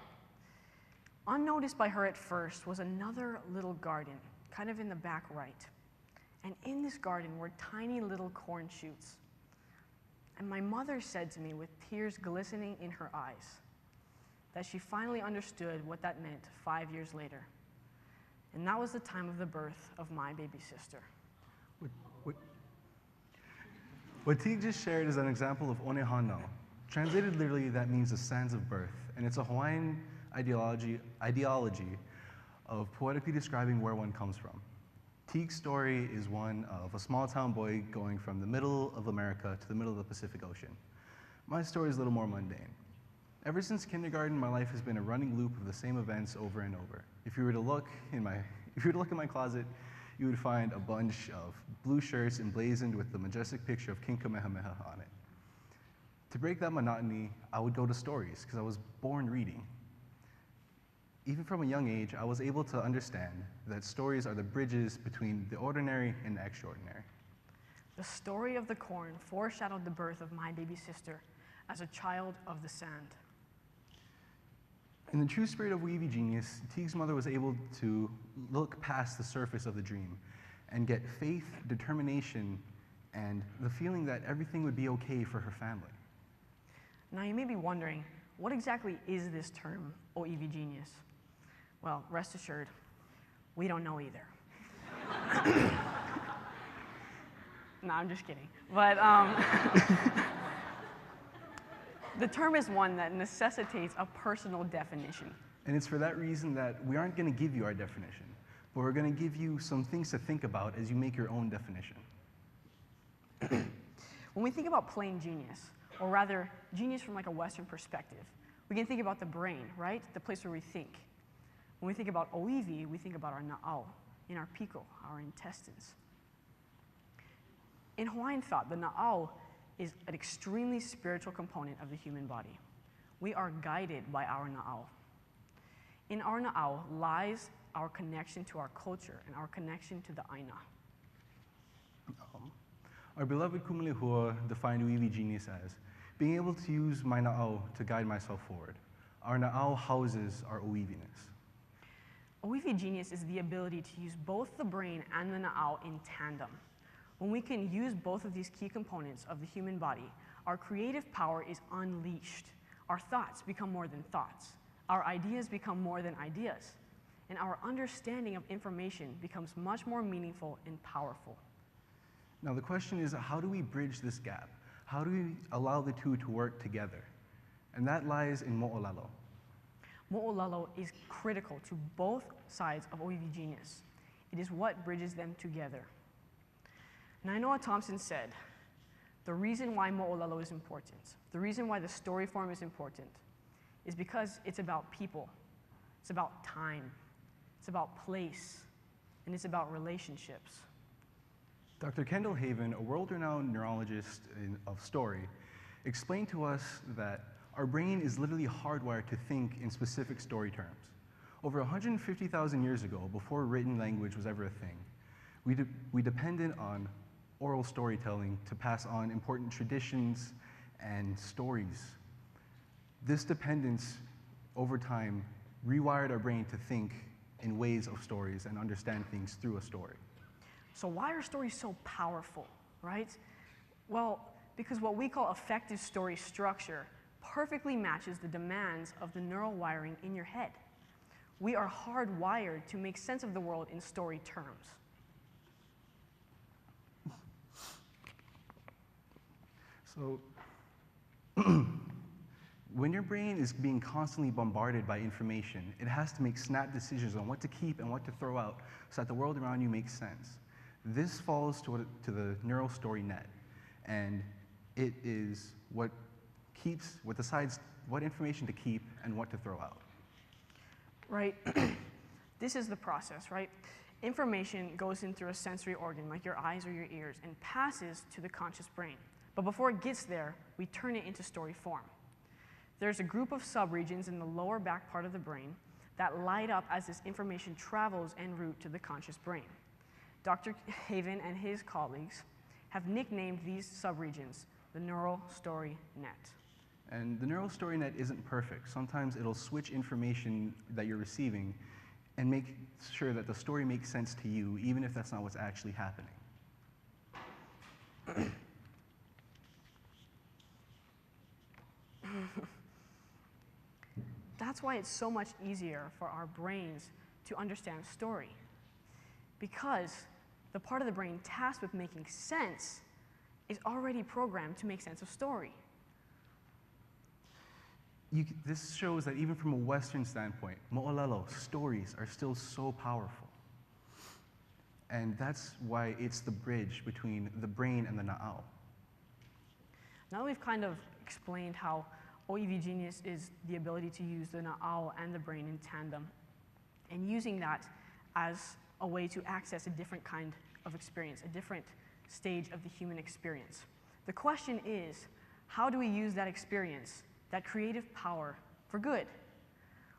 Unnoticed by her at first was another little garden, kind of in the back right. And in this garden were tiny little corn shoots. And my mother said to me with tears glistening in her eyes that she finally understood what that meant 5 years later. And that was the time of the birth of my baby sister. What Teague just shared is an example of Onehano. Translated literally, that means the sands of birth, and it's a Hawaiian ideology of poetically describing where one comes from. Teague's story is one of a small town boy going from the middle of America to the middle of the Pacific Ocean. My story is a little more mundane. Ever since kindergarten, my life has been a running loop of the same events over and over. If you were to look in my closet, you would find a bunch of blue shirts emblazoned with the majestic picture of King Kamehameha on it. To break that monotony, I would go to stories, because I was born reading. Even from a young age, I was able to understand that stories are the bridges between the ordinary and the extraordinary. The story of the corn foreshadowed the birth of my baby sister as a child of the sand. In the true spirit of Oiwi genius, Teague's mother was able to look past the surface of the dream and get faith, determination, and the feeling that everything would be okay for her family. Now you may be wondering, what exactly is this term, Oiwi genius? Well, rest assured, we don't know either. No, I'm just kidding. But the term is one that necessitates a personal definition. And it's for that reason that we aren't going to give you our definition, but we're going to give you some things to think about as you make your own definition. When we think about plain genius, or rather, genius from like a Western perspective, we can think about the brain, right? The place where we think. When we think about Oiwi, we think about our na'au, in our piko, our intestines. In Hawaiian thought, the na'au is an extremely spiritual component of the human body. We are guided by our na'au. In our na'au lies our connection to our culture and our connection to the aina. Our beloved Kumalehua defined Oiwi genius as being able to use my na'au to guide myself forward. Our na'au houses our Oiwi-ness. Oiwi genius is the ability to use both the brain and the na'au in tandem. When we can use both of these key components of the human body, our creative power is unleashed. Our thoughts become more than thoughts. Our ideas become more than ideas. And our understanding of information becomes much more meaningful and powerful. Now the question is, how do we bridge this gap? How do we allow the two to work together? And that lies in mo'olelo. Mo'olelo is critical to both sides of Oiwi genius. It is what bridges them together. Nainoa Thompson said, the reason why mo'olelo is important, the reason why the story form is important, is because it's about people, it's about time, it's about place, and it's about relationships. Dr. Kendall Haven, a world-renowned neurologist of story, explained to us that our brain is literally hardwired to think in specific story terms. Over 150,000 years ago, before written language was ever a thing, we depended on oral storytelling to pass on important traditions and stories. This dependence, over time, rewired our brain to think in ways of stories and understand things through a story. So why are stories so powerful, right? Well, because what we call effective story structure perfectly matches the demands of the neural wiring in your head. We are hardwired to make sense of the world in story terms. So, when your brain is being constantly bombarded by information, it has to make snap decisions on what to keep and what to throw out so that the world around you makes sense. This falls to the neural story net, and it is what decides what information to keep and what to throw out. Right. This is the process, right? Information goes in through a sensory organ, like your eyes or your ears, and passes to the conscious brain. But before it gets there, we turn it into story form. There's a group of subregions in the lower back part of the brain that light up as this information travels en route to the conscious brain. Dr. Haven and his colleagues have nicknamed these subregions the neural story net. And the neural story net isn't perfect. Sometimes it'll switch information that you're receiving and make sure that the story makes sense to you, even if that's not what's actually happening. That's why it's so much easier for our brains to understand story. Because the part of the brain tasked with making sense is already programmed to make sense of story. This shows that even from a Western standpoint, mo'olelo, stories, are still so powerful. And that's why it's the bridge between the brain and the na'au. Now that we've kind of explained how Oiwi genius is the ability to use the na'au and the brain in tandem, and using that as a way to access a different kind of experience, a different stage of the human experience. The question is, how do we use that experience, that creative power, for good?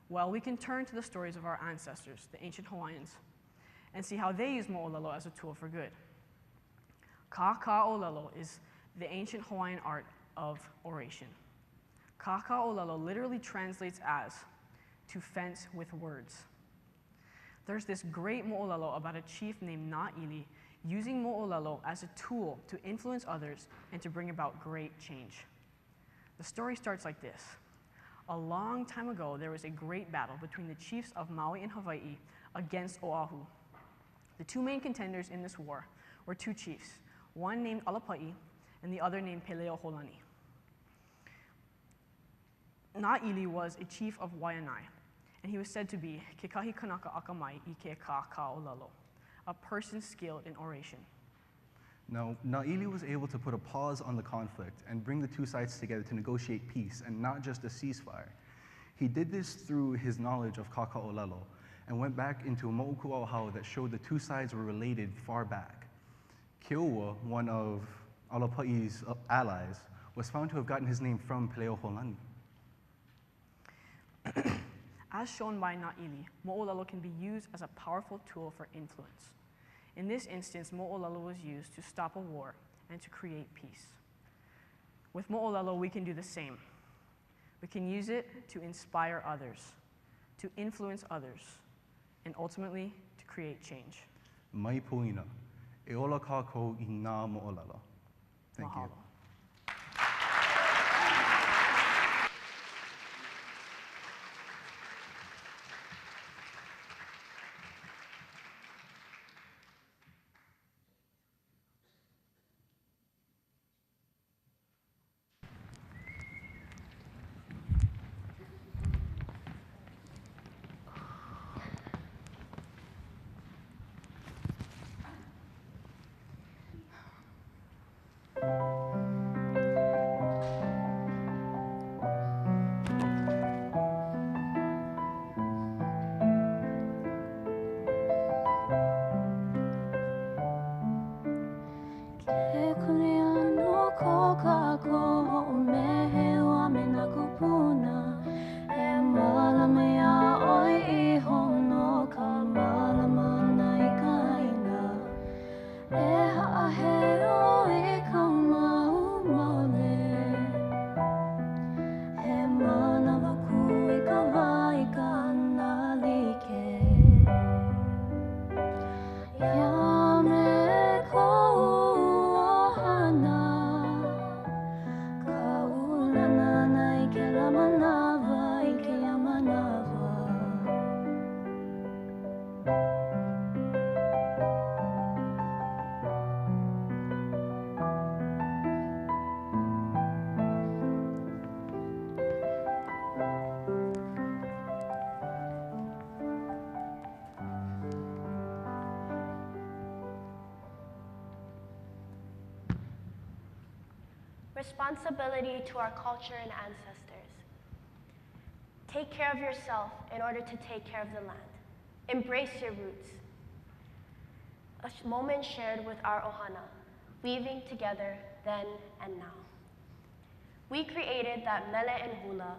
Well, we can turn to the stories of our ancestors, the ancient Hawaiians, and see how they use mo'olelo as a tool for good. Ka'olelo is the ancient Hawaiian art of oration. Ka'olelo literally translates as to fence with words. There's this great mo'olelo about a chief named Na'ili using mo'olelo as a tool to influence others and to bring about great change. The story starts like this. A long time ago, there was a great battle between the chiefs of Maui and Hawaii against Oahu. The two main contenders in this war were two chiefs, one named Alapa'i and the other named Peleoholani. Na'ili was a chief of Waianae, and he was said to be Kekahi Kanaka Akamai I Ke Ka'olelo, a person skilled in oration. Now, Na'ili was able to put a pause on the conflict and bring the two sides together to negotiate peace and not just a ceasefire. He did this through his knowledge of Kaka'olelo and went back into a mo'ukuauhau that showed the two sides were related far back. Keoua, one of Alapa'i's allies, was found to have gotten his name from Peleoholani. As shown by Na'ili, mo'olelo can be used as a powerful tool for influence. In this instance, mo'olelo was used to stop a war and to create peace. With mo'olelo, we can do the same. We can use it to inspire others, to influence others, and ultimately to create change. Mai puina, e ola kākou I ngā mo'olelo. Thank you. Mahalo. Responsibility to our culture and ancestors. Take care of yourself in order to take care of the land. Embrace your roots. A moment shared with our ohana, weaving together then and now. We created that mele and hula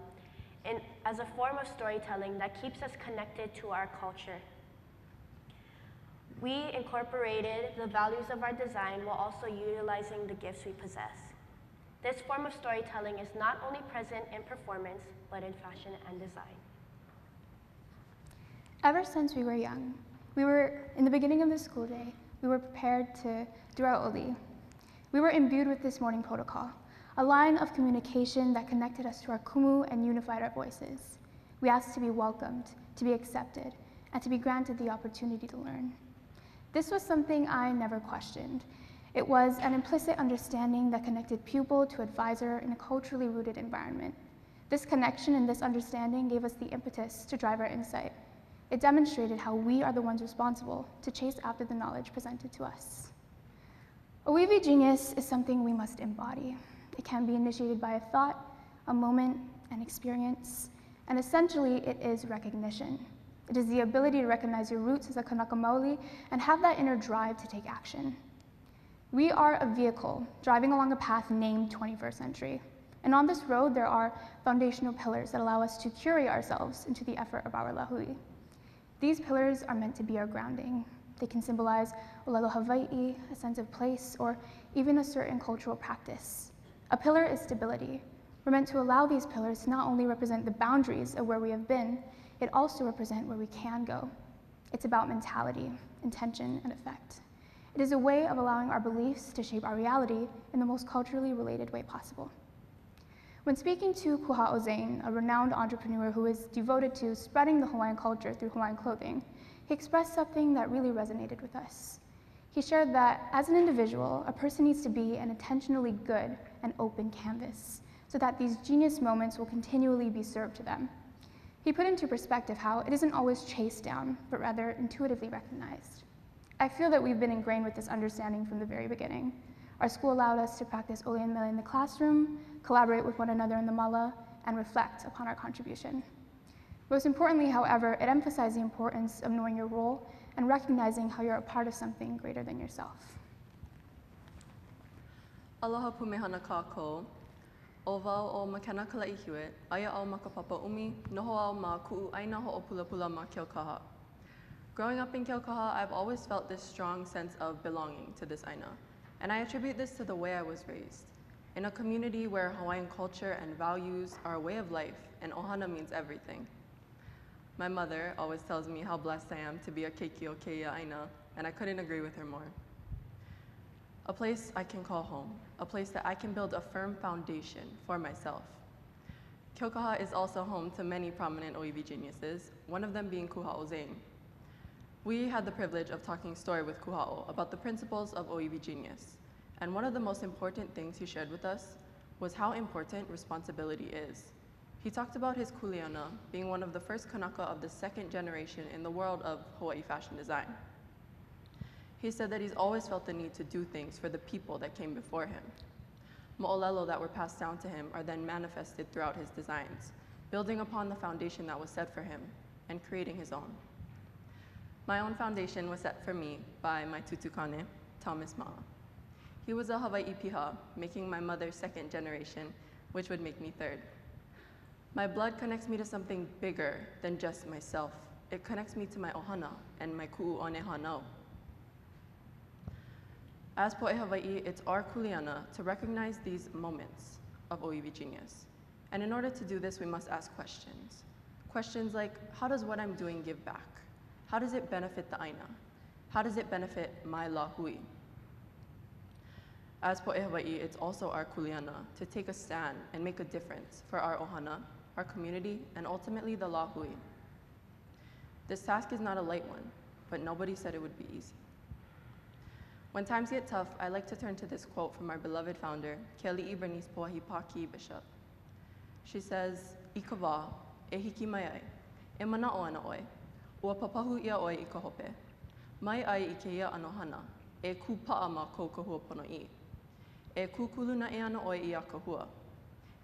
as a form of storytelling that keeps us connected to our culture. We incorporated the values of our design while also utilizing the gifts we possess. This form of storytelling is not only present in performance, but in fashion and design. Ever since we were young, in the beginning of the school day, we were prepared to do our oli. We were imbued with this morning protocol, a line of communication that connected us to our kumu and unified our voices. We asked to be welcomed, to be accepted, and to be granted the opportunity to learn. This was something I never questioned. It was an implicit understanding that connected pupil to advisor in a culturally rooted environment. This connection and this understanding gave us the impetus to drive our insight. It demonstrated how we are the ones responsible to chase after the knowledge presented to us. Oiwi genius is something we must embody. It can be initiated by a thought, a moment, an experience, and essentially it is recognition. It is the ability to recognize your roots as a Kanaka Maoli and have that inner drive to take action. We are a vehicle driving along a path named 21st century. And on this road, there are foundational pillars that allow us to curate ourselves into the effort of our lahui. These pillars are meant to be our grounding. They can symbolize olelo Hawaii, a sense of place, or even a certain cultural practice. A pillar is stability. We're meant to allow these pillars to not only represent the boundaries of where we have been, it also represent where we can go. It's about mentality, intention, and effect. It is a way of allowing our beliefs to shape our reality in the most culturally related way possible. When speaking to Kuha'o Zane, a renowned entrepreneur who is devoted to spreading the Hawaiian culture through Hawaiian clothing, he expressed something that really resonated with us. He shared that as an individual, a person needs to be an intentionally good and open canvas so that these genius moments will continually be served to them. He put into perspective how it isn't always chased down, but rather intuitively recognized. I feel that we've been ingrained with this understanding from the very beginning. Our school allowed us to practice oli and mele in the classroom, collaborate with one another in the mala, and reflect upon our contribution. Most importantly, however, it emphasized the importance of knowing your role and recognizing how you're a part of something greater than yourself. Aloha pumehana kākou. O wau o makena kala'i hiwet, aia au makapapa umi, noho au ma ku'u aina ho'opulapula ma Keaukaha. Growing up in Keaukaha, I've always felt this strong sense of belonging to this aina, and I attribute this to the way I was raised. In a community where Hawaiian culture and values are a way of life, and ohana means everything. My mother always tells me how blessed I am to be a keiki o keia aina, and I couldn't agree with her more. A place I can call home, a place that I can build a firm foundation for myself. Keaukaha is also home to many prominent Oiwi geniuses, one of them being Kuha'o Zane. We had the privilege of talking story with Kuha'o about the principles of Oiwi genius, and one of the most important things he shared with us was how important responsibility is. He talked about his kuleana being one of the first kanaka of the second generation in the world of Hawaii fashion design. He said that he's always felt the need to do things for the people that came before him. Mo'olelo that were passed down to him are then manifested throughout his designs, building upon the foundation that was set for him and creating his own. My own foundation was set for me by my tutukane, Thomas Ma'a. He was a Hawaii piha, making my mother second generation, which would make me third. My blood connects me to something bigger than just myself. It connects me to my ohana and my ku'u'one hanau. As Po'e Hawaii, it's our kuleana to recognize these moments of Oiwi genius. And in order to do this, we must ask questions. Questions like, how does what I'm doing give back? How does it benefit the aina? How does it benefit my lahui? As Po'e Hawaii, it's also our kuleana to take a stand and make a difference for our ohana, our community, and ultimately the lahui. This task is not a light one, but nobody said it would be easy. When times get tough, I like to turn to this quote from our beloved founder, Keali'i Bernice Poahi Paki Bishop. She says, "I ka wā, e hiki mai ai, e mana'o ana oi, ua papahu ia oi I ka hope, mai ai I keia ano hana, e kupa'a ma kou kahua pono'i, e kukulu na e ana oi I a kahua,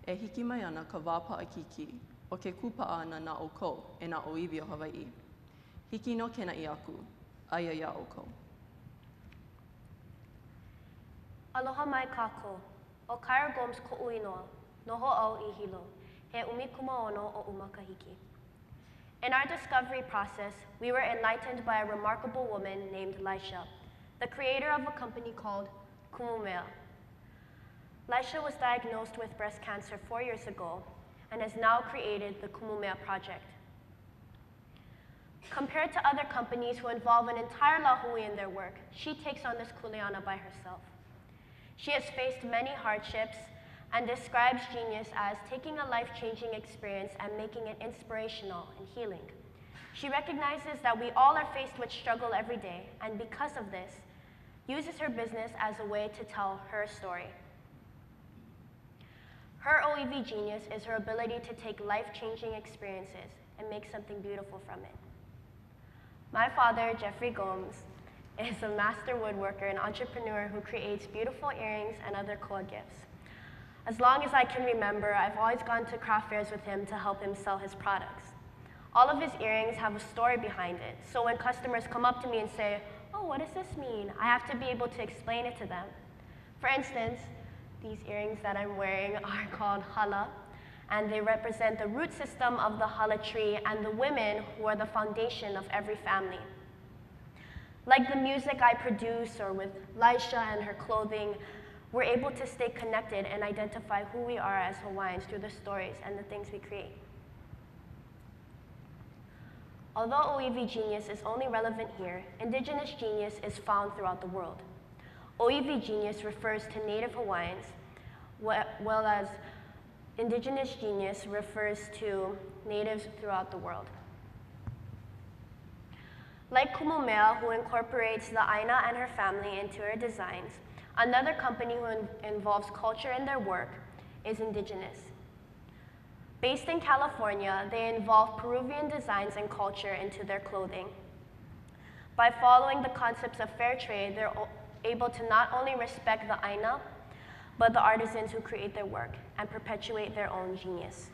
e hiki mai ana ka wā pa'akiki, o ke kupa'a ana na o kou e na Oiwi o Hawaii. Hiki no kena I aku, aia ia o kou." Aloha mai kākou. O Kaira Gomes ko'u inoa, noho au I hilo, he umikumaono o umakahiki. In our discovery process, we were enlightened by a remarkable woman named Laisha, the creator of a company called Kumumea. Laisha was diagnosed with breast cancer 4 years ago and has now created the Kumumea project. Compared to other companies who involve an entire lahui in their work, she takes on this kuleana by herself. She has faced many hardships and describes genius as taking a life-changing experience and making it inspirational and healing. She recognizes that we all are faced with struggle every day, and because of this, uses her business as a way to tell her story. Her Oiwi genius is her ability to take life-changing experiences and make something beautiful from it. My father, Jeffrey Gomes, is a master woodworker and entrepreneur who creates beautiful earrings and other koa gifts. As long as I can remember, I've always gone to craft fairs with him to help him sell his products. All of his earrings have a story behind it, so when customers come up to me and say, "Oh, what does this mean?" I have to be able to explain it to them. For instance, these earrings that I'm wearing are called hala, and they represent the root system of the hala tree and the women who are the foundation of every family. Like the music I produce, or with Laisha and her clothing, we're able to stay connected and identify who we are as Hawaiians through the stories and the things we create. Although Oiwi genius is only relevant here, indigenous genius is found throughout the world. Oiwi genius refers to Native Hawaiians, well as indigenous genius refers to natives throughout the world. Like Kumumea, who incorporates the Aina and her family into her designs, another company who involves culture in their work is Indigenous. Based in California, they involve Peruvian designs and culture into their clothing. By following the concepts of fair trade, they're able to not only respect the Aina, but the artisans who create their work and perpetuate their own genius.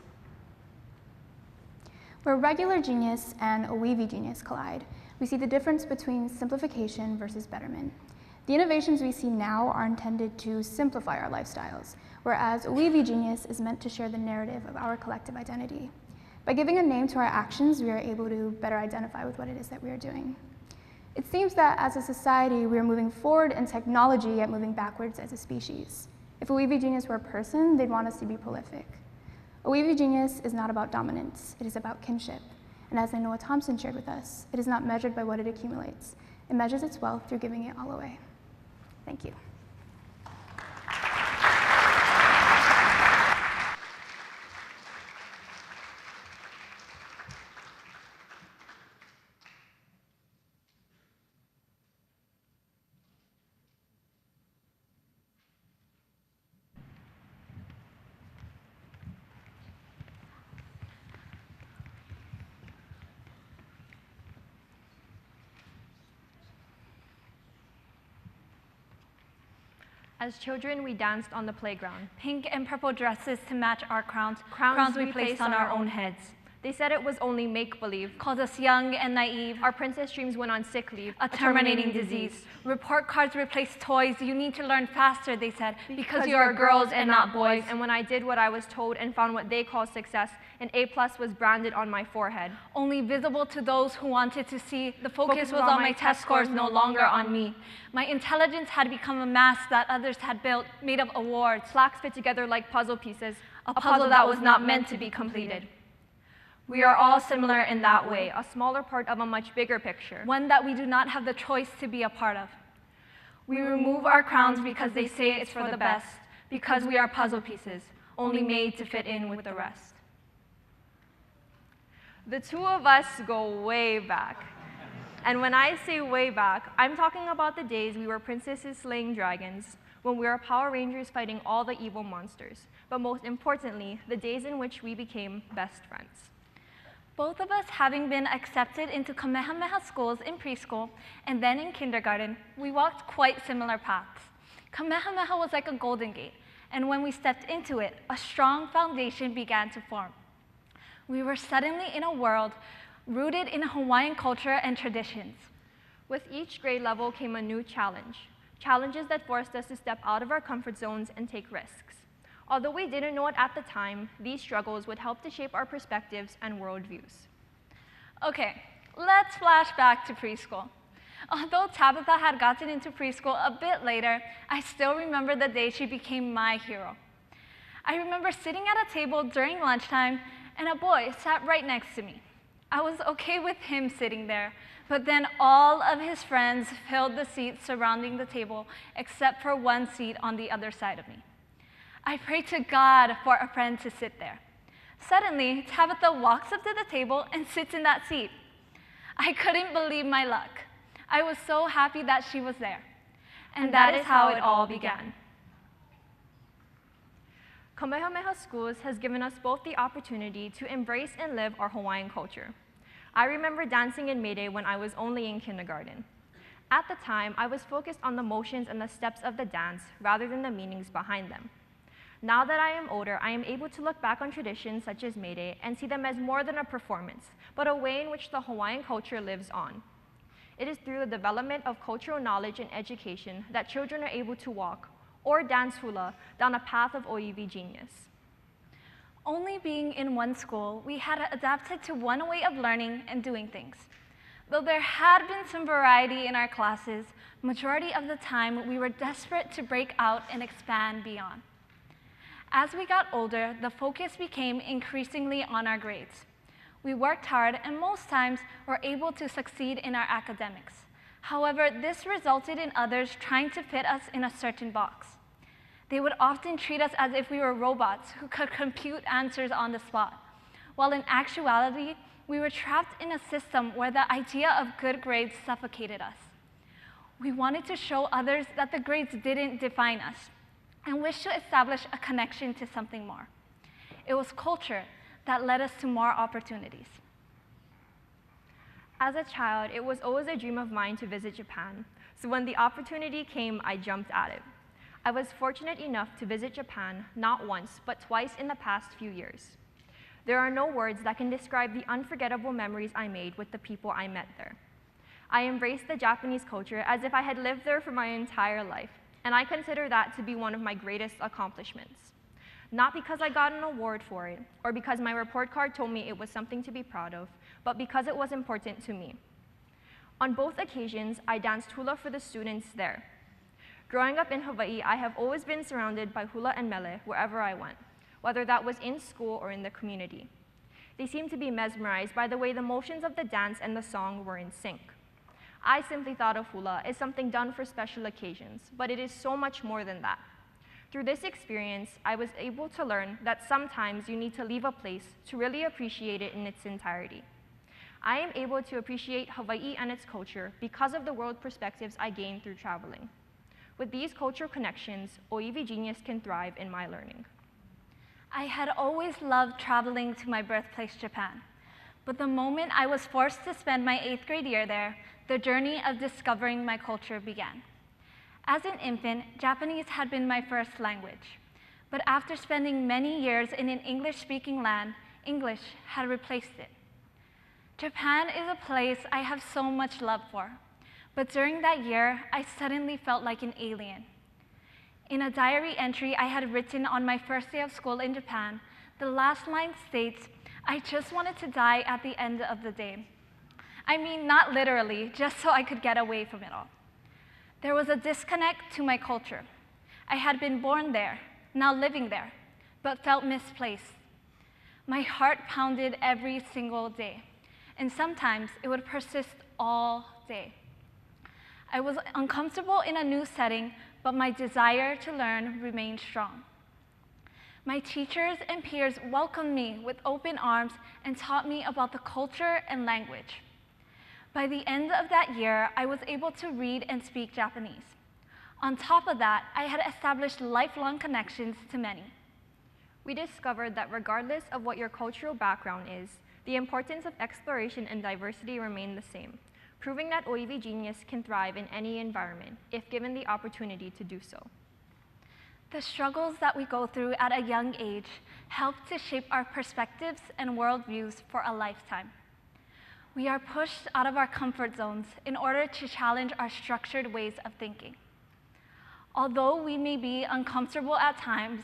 Where regular genius and Oiwi genius collide, we see the difference between simplification versus betterment. The innovations we see now are intended to simplify our lifestyles, whereas Oiwi genius is meant to share the narrative of our collective identity. By giving a name to our actions, we are able to better identify with what it is that we are doing. It seems that as a society, we are moving forward in technology, yet moving backwards as a species. If Oiwi genius were a person, they'd want us to be prolific. Oiwi genius is not about dominance, it is about kinship. And as Noah Thompson shared with us, it is not measured by what it accumulates. It measures its wealth through giving it all away. Thank you. As children, we danced on the playground. Pink and purple dresses to match our crowns we placed on our own heads. They said it was only make-believe. Called us young and naive. Our princess dreams went on sick leave. A terminating disease. Report cards replaced toys. You need to learn faster, they said, because you are girls and not boys. And when I did what I was told and found what they call success, an A+ was branded on my forehead. Only visible to those who wanted to see. The focus was on my test scores, no longer on me. My intelligence had become a mask that others had built, made of awards. Plaques fit together like puzzle pieces. A puzzle that was not meant to be completed. We are all similar in that way, a smaller part of a much bigger picture. One that we do not have the choice to be a part of. We remove our crowns because they say it's for the best, because we are puzzle pieces, only made to fit in with the rest. The two of us go way back. And when I say way back, I'm talking about the days we were princesses slaying dragons, when we were Power Rangers fighting all the evil monsters, but most importantly, the days in which we became best friends. Both of us having been accepted into Kamehameha schools in preschool and then in kindergarten, we walked quite similar paths. Kamehameha was like a golden gate, and when we stepped into it, a strong foundation began to form. We were suddenly in a world rooted in Hawaiian culture and traditions. With each grade level came a new challenge, challenges that forced us to step out of our comfort zones and take risks. Although we didn't know it at the time, these struggles would help to shape our perspectives and worldviews. Okay, let's flash back to preschool. Although Tabitha had gotten into preschool a bit later, I still remember the day she became my hero. I remember sitting at a table during lunchtime, and a boy sat right next to me. I was okay with him sitting there, but then all of his friends filled the seats surrounding the table, except for one seat on the other side of me. I prayed to God for a friend to sit there. Suddenly, Tabitha walks up to the table and sits in that seat. I couldn't believe my luck. I was so happy that she was there. And that is how it all began. Kamehameha Schools has given us both the opportunity to embrace and live our Hawaiian culture. I remember dancing in Mayday when I was only in kindergarten. At the time, I was focused on the motions and the steps of the dance rather than the meanings behind them. Now that I am older, I am able to look back on traditions such as Mayday and see them as more than a performance, but a way in which the Hawaiian culture lives on. It is through the development of cultural knowledge and education that children are able to walk, or dance hula, down a path of Oiwi genius. Only being in one school, we had adapted to one way of learning and doing things. Though there had been some variety in our classes, majority of the time we were desperate to break out and expand beyond. As we got older, the focus became increasingly on our grades. We worked hard and most times were able to succeed in our academics. However, this resulted in others trying to fit us in a certain box. They would often treat us as if we were robots who could compute answers on the spot, while in actuality, we were trapped in a system where the idea of good grades suffocated us. We wanted to show others that the grades didn't define us, and wished to establish a connection to something more. It was culture that led us to more opportunities. As a child, it was always a dream of mine to visit Japan, so when the opportunity came, I jumped at it. I was fortunate enough to visit Japan not once, but twice in the past few years. There are no words that can describe the unforgettable memories I made with the people I met there. I embraced the Japanese culture as if I had lived there for my entire life, and I consider that to be one of my greatest accomplishments. Not because I got an award for it, or because my report card told me it was something to be proud of, but because it was important to me. On both occasions, I danced hula for the students there. Growing up in Hawaii, I have always been surrounded by hula and mele wherever I went, whether that was in school or in the community. They seemed to be mesmerized by the way the motions of the dance and the song were in sync. I simply thought of hula as something done for special occasions, but it is so much more than that. Through this experience, I was able to learn that sometimes you need to leave a place to really appreciate it in its entirety. I am able to appreciate Hawaii and its culture because of the world perspectives I gained through traveling. With these cultural connections, Oiwi Genius can thrive in my learning. I had always loved traveling to my birthplace, Japan. But the moment I was forced to spend my 8th grade year there, the journey of discovering my culture began. As an infant, Japanese had been my first language. But after spending many years in an English-speaking land, English had replaced it. Japan is a place I have so much love for, but during that year, I suddenly felt like an alien. In a diary entry I had written on my first day of school in Japan, the last line states, "I just wanted to die at the end of the day." I mean, not literally, just so I could get away from it all. There was a disconnect to my culture. I had been born there, now living there, but felt misplaced. My heart pounded every single day, and sometimes it would persist all day. I was uncomfortable in a new setting, but my desire to learn remained strong. My teachers and peers welcomed me with open arms and taught me about the culture and language. By the end of that year, I was able to read and speak Japanese. On top of that, I had established lifelong connections to many. We discovered that regardless of what your cultural background is, the importance of exploration and diversity remain the same, proving that Oiwi Genius can thrive in any environment if given the opportunity to do so. The struggles that we go through at a young age help to shape our perspectives and worldviews for a lifetime. We are pushed out of our comfort zones in order to challenge our structured ways of thinking. Although we may be uncomfortable at times,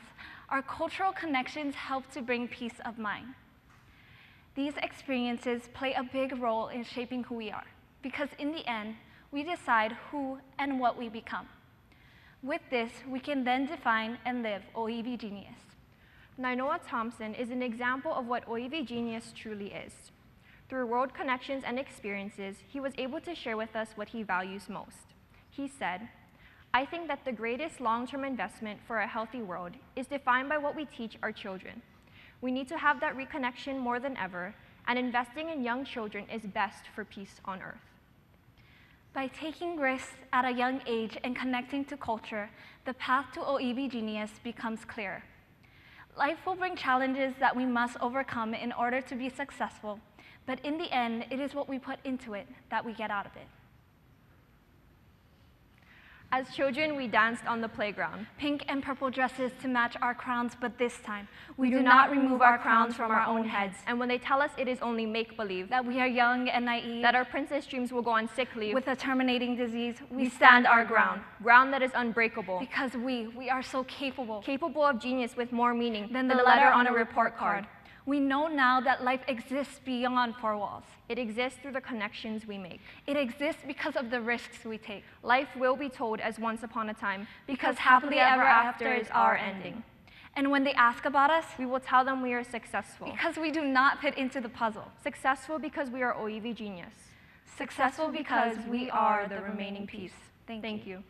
our cultural connections help to bring peace of mind. These experiences play a big role in shaping who we are, because in the end, we decide who and what we become. With this, we can then define and live Oiwi Genius. Nainoa Thompson is an example of what Oiwi Genius truly is. Through world connections and experiences, he was able to share with us what he values most. He said, "I think that the greatest long-term investment for a healthy world is defined by what we teach our children. We need to have that reconnection more than ever, and investing in young children is best for peace on earth." By taking risks at a young age and connecting to culture, the path to Oiwi Genius becomes clear. Life will bring challenges that we must overcome in order to be successful, but in the end, it is what we put into it that we get out of it. As children, we danced on the playground. Pink and purple dresses to match our crowns, but this time, we do not remove our crowns from our own heads. And when they tell us it is only make-believe, that we are young and naive, that our princess dreams will go on sick leave, with a terminating disease, we stand our ground. Ground that is unbreakable. Because we are so capable. Capable of genius with more meaning than the letter on a report card. We know now that life exists beyond four walls. It exists through the connections we make. It exists because of the risks we take. Life will be told as once upon a time, because happily ever after is our ending. And when they ask about us, we will tell them we are successful. Because we do not fit into the puzzle. Successful because we are Oiwi Genius. Successful because we are the remaining piece. Thank you.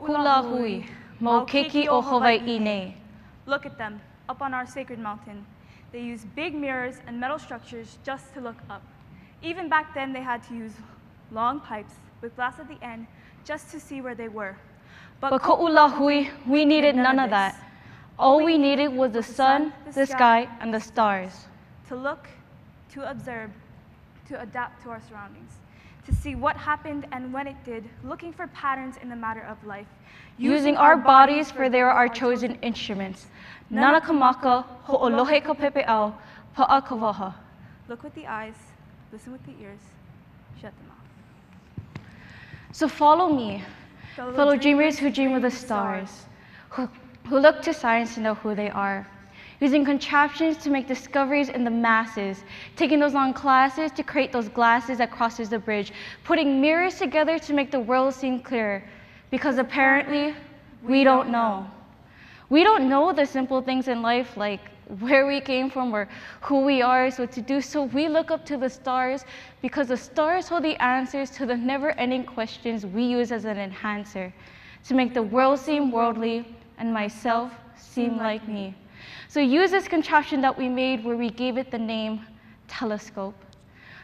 Hula hui, mo keiki o Hawaii nei. Look at them, up on our sacred mountain. They use big mirrors and metal structures just to look up. Even back then, they had to use long pipes with glass at the end just to see where they were. But ko'ula hui, we needed none of that. All we needed was the sun, the sky, and the stars. To look, to observe, to adapt to our surroundings. To see what happened and when it did, looking for patterns in the matter of life. Using our bodies for they are our chosen instruments. Nanakamaka ho'olohe ka pepe'au pa'akavaha. Look with the eyes, listen with the ears, shut them off. So follow me, fellow dreamers who dream of the stars, who look to science to know who they are. Using contraptions to make discoveries in the masses, taking those long classes to create those glasses that crosses the bridge, putting mirrors together to make the world seem clearer, because apparently we don't know. We don't know the simple things in life like where we came from or who we are, so to do so we look up to the stars because the stars hold the answers to the never-ending questions we use as an enhancer to make the world seem worldly and myself seem like me. So use this contraption that we made where we gave it the name telescope.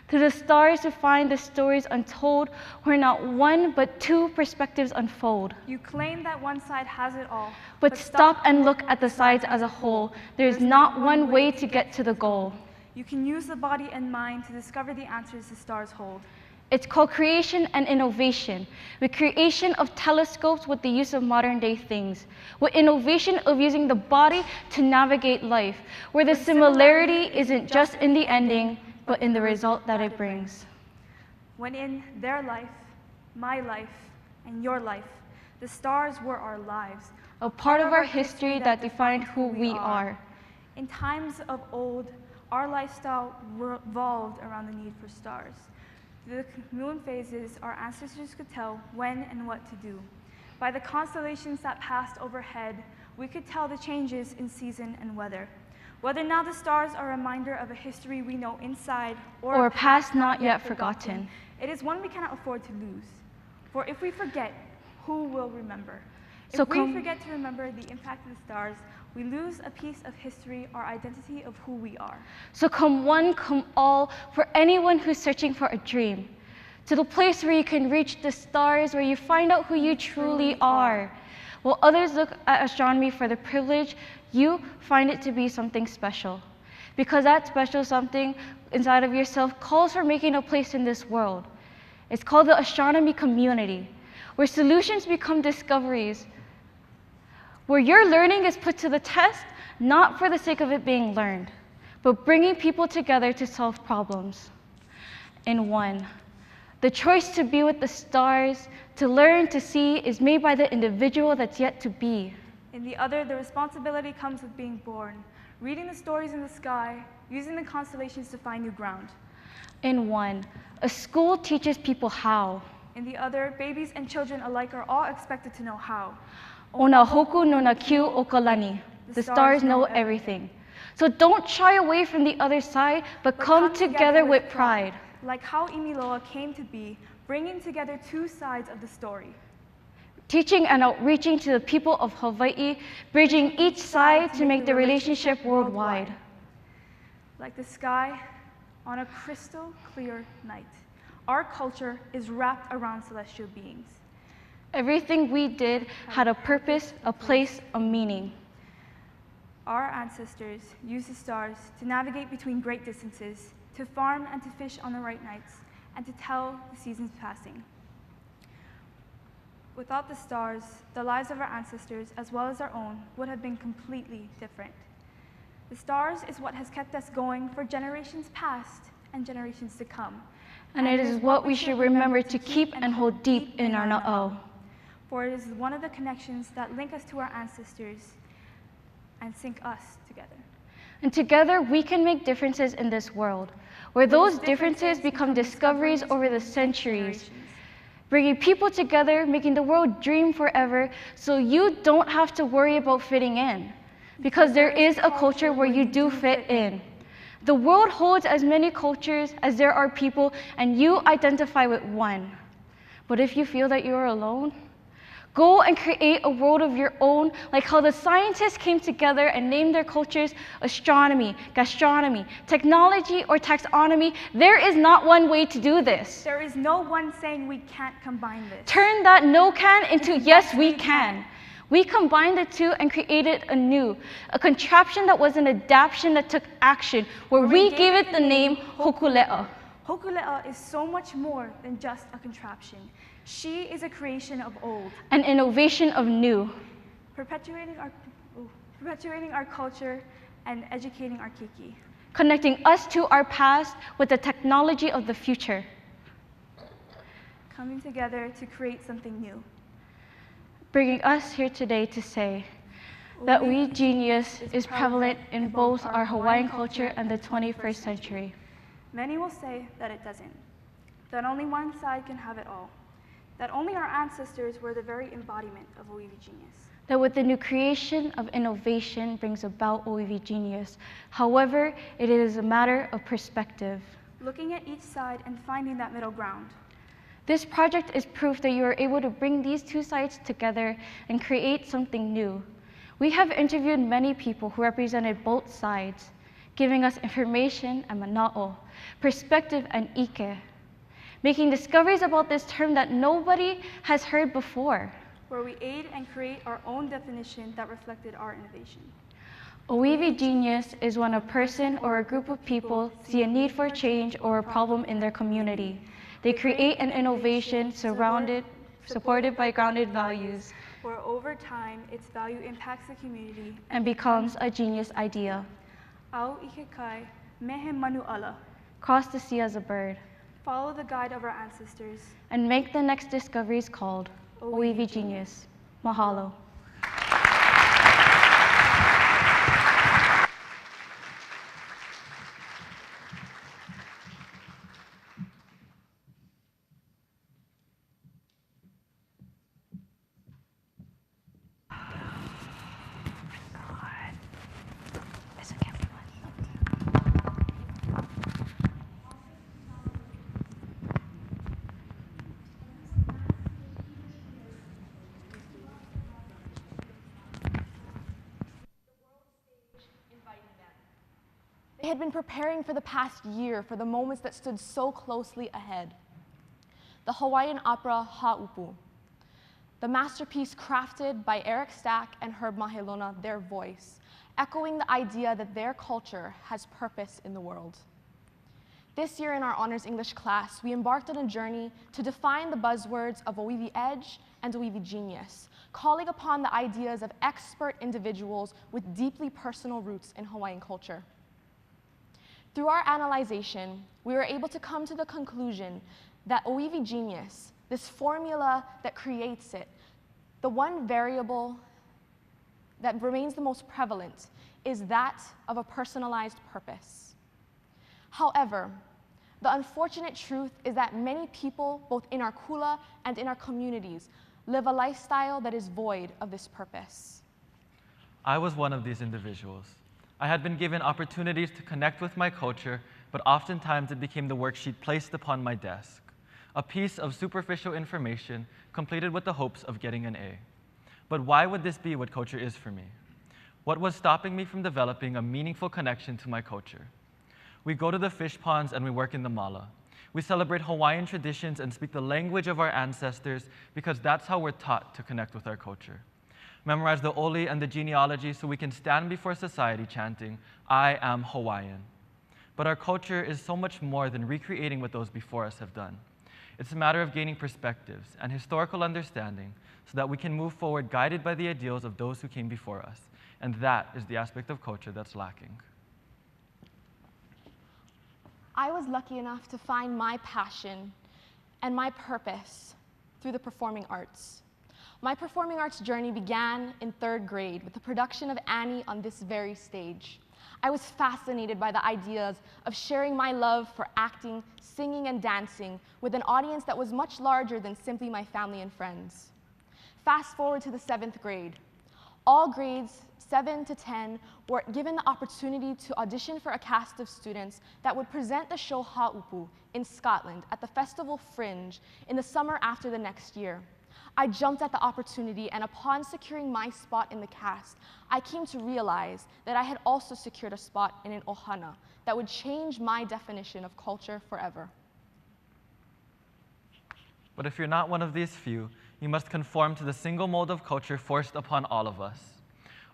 To the stars to find the stories untold, where not one but two perspectives unfold. You claim that one side has it all. But stop and look at the sides as a whole. There's not one way to get to the goal. You can use the body and mind to discover the answers the stars hold. It's called creation and innovation, with creation of telescopes with the use of modern day things, with innovation of using the body to navigate life, where the similarity isn't just in the ending, but in the result that it brings. When in their life, my life, and your life, the stars were our lives, a part of our history that defined who we are. In times of old, our lifestyle revolved around the need for stars. Through the moon phases, our ancestors could tell when and what to do. By the constellations that passed overhead, we could tell the changes in season and weather. Whether now the stars are a reminder of a history we know inside or a past not yet forgotten, it is one we cannot afford to lose. For if we forget, who will remember? So if we forget to remember the impact of the stars, we lose a piece of history, our identity of who we are. So come one, come all, for anyone who's searching for a dream, to the place where you can reach the stars, where you find out who you truly are. While others look at astronomy for the privilege, you find it to be something special. Because that special something inside of yourself calls for making a place in this world. It's called the astronomy community, where solutions become discoveries, where your learning is put to the test, not for the sake of it being learned, but bringing people together to solve problems. In one, the choice to be with the stars, to learn, to see, is made by the individual that's yet to be. In the other, the responsibility comes with being born, reading the stories in the sky, using the constellations to find new ground. In one, a school teaches people how. In the other, babies and children alike are all expected to know how. Ona hoku no na kiu o kalani. The stars know everything. So don't shy away from the other side, but come together with pride. Like how Imiloa came to be, bringing together two sides of the story. Teaching and outreaching to the people of Hawaii, bridging each side to make the relationship worldwide. Like the sky on a crystal clear night, our culture is wrapped around celestial beings. Everything we did had a purpose, a place, a meaning. Our ancestors used the stars to navigate between great distances, to farm and to fish on the right nights, and to tell the seasons passing. Without the stars, the lives of our ancestors, as well as our own, would have been completely different. The stars is what has kept us going for generations past and generations to come. And it is what we should remember to keep and hold deep in our na'au. For it is one of the connections that link us to our ancestors and sync us together. And together we can make differences in this world, where those differences become discoveries over the centuries, bringing people together, making the world dream forever, so you don't have to worry about fitting in, because there is a culture where you do fit in. The world holds as many cultures as there are people, and you identify with one. But if you feel that you are alone, go and create a world of your own, like how the scientists came together and named their cultures astronomy, gastronomy, technology, or taxonomy. There is not one way to do this. There is no one saying we can't combine this. Turn that no can into yes, we can. We combined the two and created a new, a contraption that was an adaptation that took action, where we gave it the name Hokule'a. Hokule'a is so much more than just a contraption. She is a creation of old. An innovation of new. Perpetuating our culture and educating our keiki. Connecting us to our past with the technology of the future. Coming together to create something new. Bringing us here today to say that we genius is prevalent in both our Hawaiian culture and the 21st century. Many will say that it doesn't, that only one side can have it all, that only our ancestors were the very embodiment of Oiwi genius. That with the new creation of innovation brings about Oiwi genius. However, it is a matter of perspective. Looking at each side and finding that middle ground. This project is proof that you are able to bring these two sides together and create something new. We have interviewed many people who represented both sides, giving us information and mana'o, perspective and ike, making discoveries about this term that nobody has heard before. Where we aid and create our own definition that reflected our innovation. Oiwi genius is when a person or a group of people see a need for change or a problem in their community. They create an innovation supported by grounded values, where over time its value impacts the community and becomes a genius idea. Au ikekai, mehe manu ala. Cross the sea as a bird. Follow the guide of our ancestors. And make the next discoveries called Oiwi genius. Mahalo. They had been preparing for the past year for the moments that stood so closely ahead. The Hawaiian opera Ha'upu, the masterpiece crafted by Eric Stack and Herb Mahelona, their voice, echoing the idea that their culture has purpose in the world. This year in our Honors English class, we embarked on a journey to define the buzzwords of Oiwi Edge and Oiwi Genius, calling upon the ideas of expert individuals with deeply personal roots in Hawaiian culture. Through our analyzation, we were able to come to the conclusion that Oiwi Genius, this formula that creates it, the one variable that remains the most prevalent is that of a personalized purpose. However, the unfortunate truth is that many people, both in our kula and in our communities, live a lifestyle that is void of this purpose. I was one of these individuals. I had been given opportunities to connect with my culture, but oftentimes it became the worksheet placed upon my desk, a piece of superficial information completed with the hopes of getting an A. But why would this be what culture is for me? What was stopping me from developing a meaningful connection to my culture? We go to the fish ponds and we work in the mala. We celebrate Hawaiian traditions and speak the language of our ancestors because that's how we're taught to connect with our culture. Memorize the oli and the genealogy so we can stand before society chanting, I am Hawaiian. But our culture is so much more than recreating what those before us have done. It's a matter of gaining perspectives and historical understanding so that we can move forward guided by the ideals of those who came before us. And that is the aspect of culture that's lacking. I was lucky enough to find my passion and my purpose through the performing arts. My performing arts journey began in 3rd grade with the production of Annie on this very stage. I was fascinated by the ideas of sharing my love for acting, singing, and dancing with an audience that was much larger than simply my family and friends. Fast forward to the 7th grade. All grades 7 to 10 were given the opportunity to audition for a cast of students that would present the show Ha'upu in Scotland at the Festival Fringe in the summer after the next year. I jumped at the opportunity, and upon securing my spot in the cast, I came to realize that I had also secured a spot in an ohana that would change my definition of culture forever. But if you're not one of these few, you must conform to the single mold of culture forced upon all of us.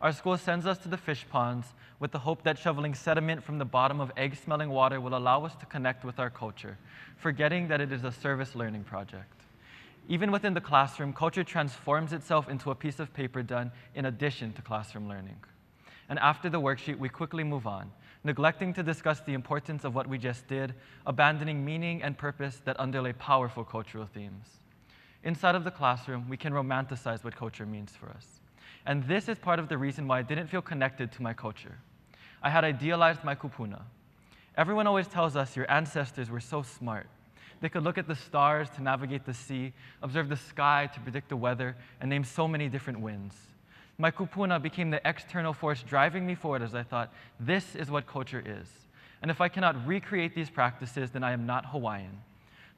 Our school sends us to the fish ponds with the hope that shoveling sediment from the bottom of egg-smelling water will allow us to connect with our culture, forgetting that it is a service learning project. Even within the classroom, culture transforms itself into a piece of paper done in addition to classroom learning. And after the worksheet, we quickly move on, neglecting to discuss the importance of what we just did, abandoning meaning and purpose that underlay powerful cultural themes. Inside of the classroom, we can romanticize what culture means for us. And this is part of the reason why I didn't feel connected to my culture. I had idealized my kupuna. Everyone always tells us your ancestors were so smart. They could look at the stars to navigate the sea, observe the sky to predict the weather, and name so many different winds. My kupuna became the external force driving me forward as I thought, this is what culture is. And if I cannot recreate these practices, then I am not Hawaiian.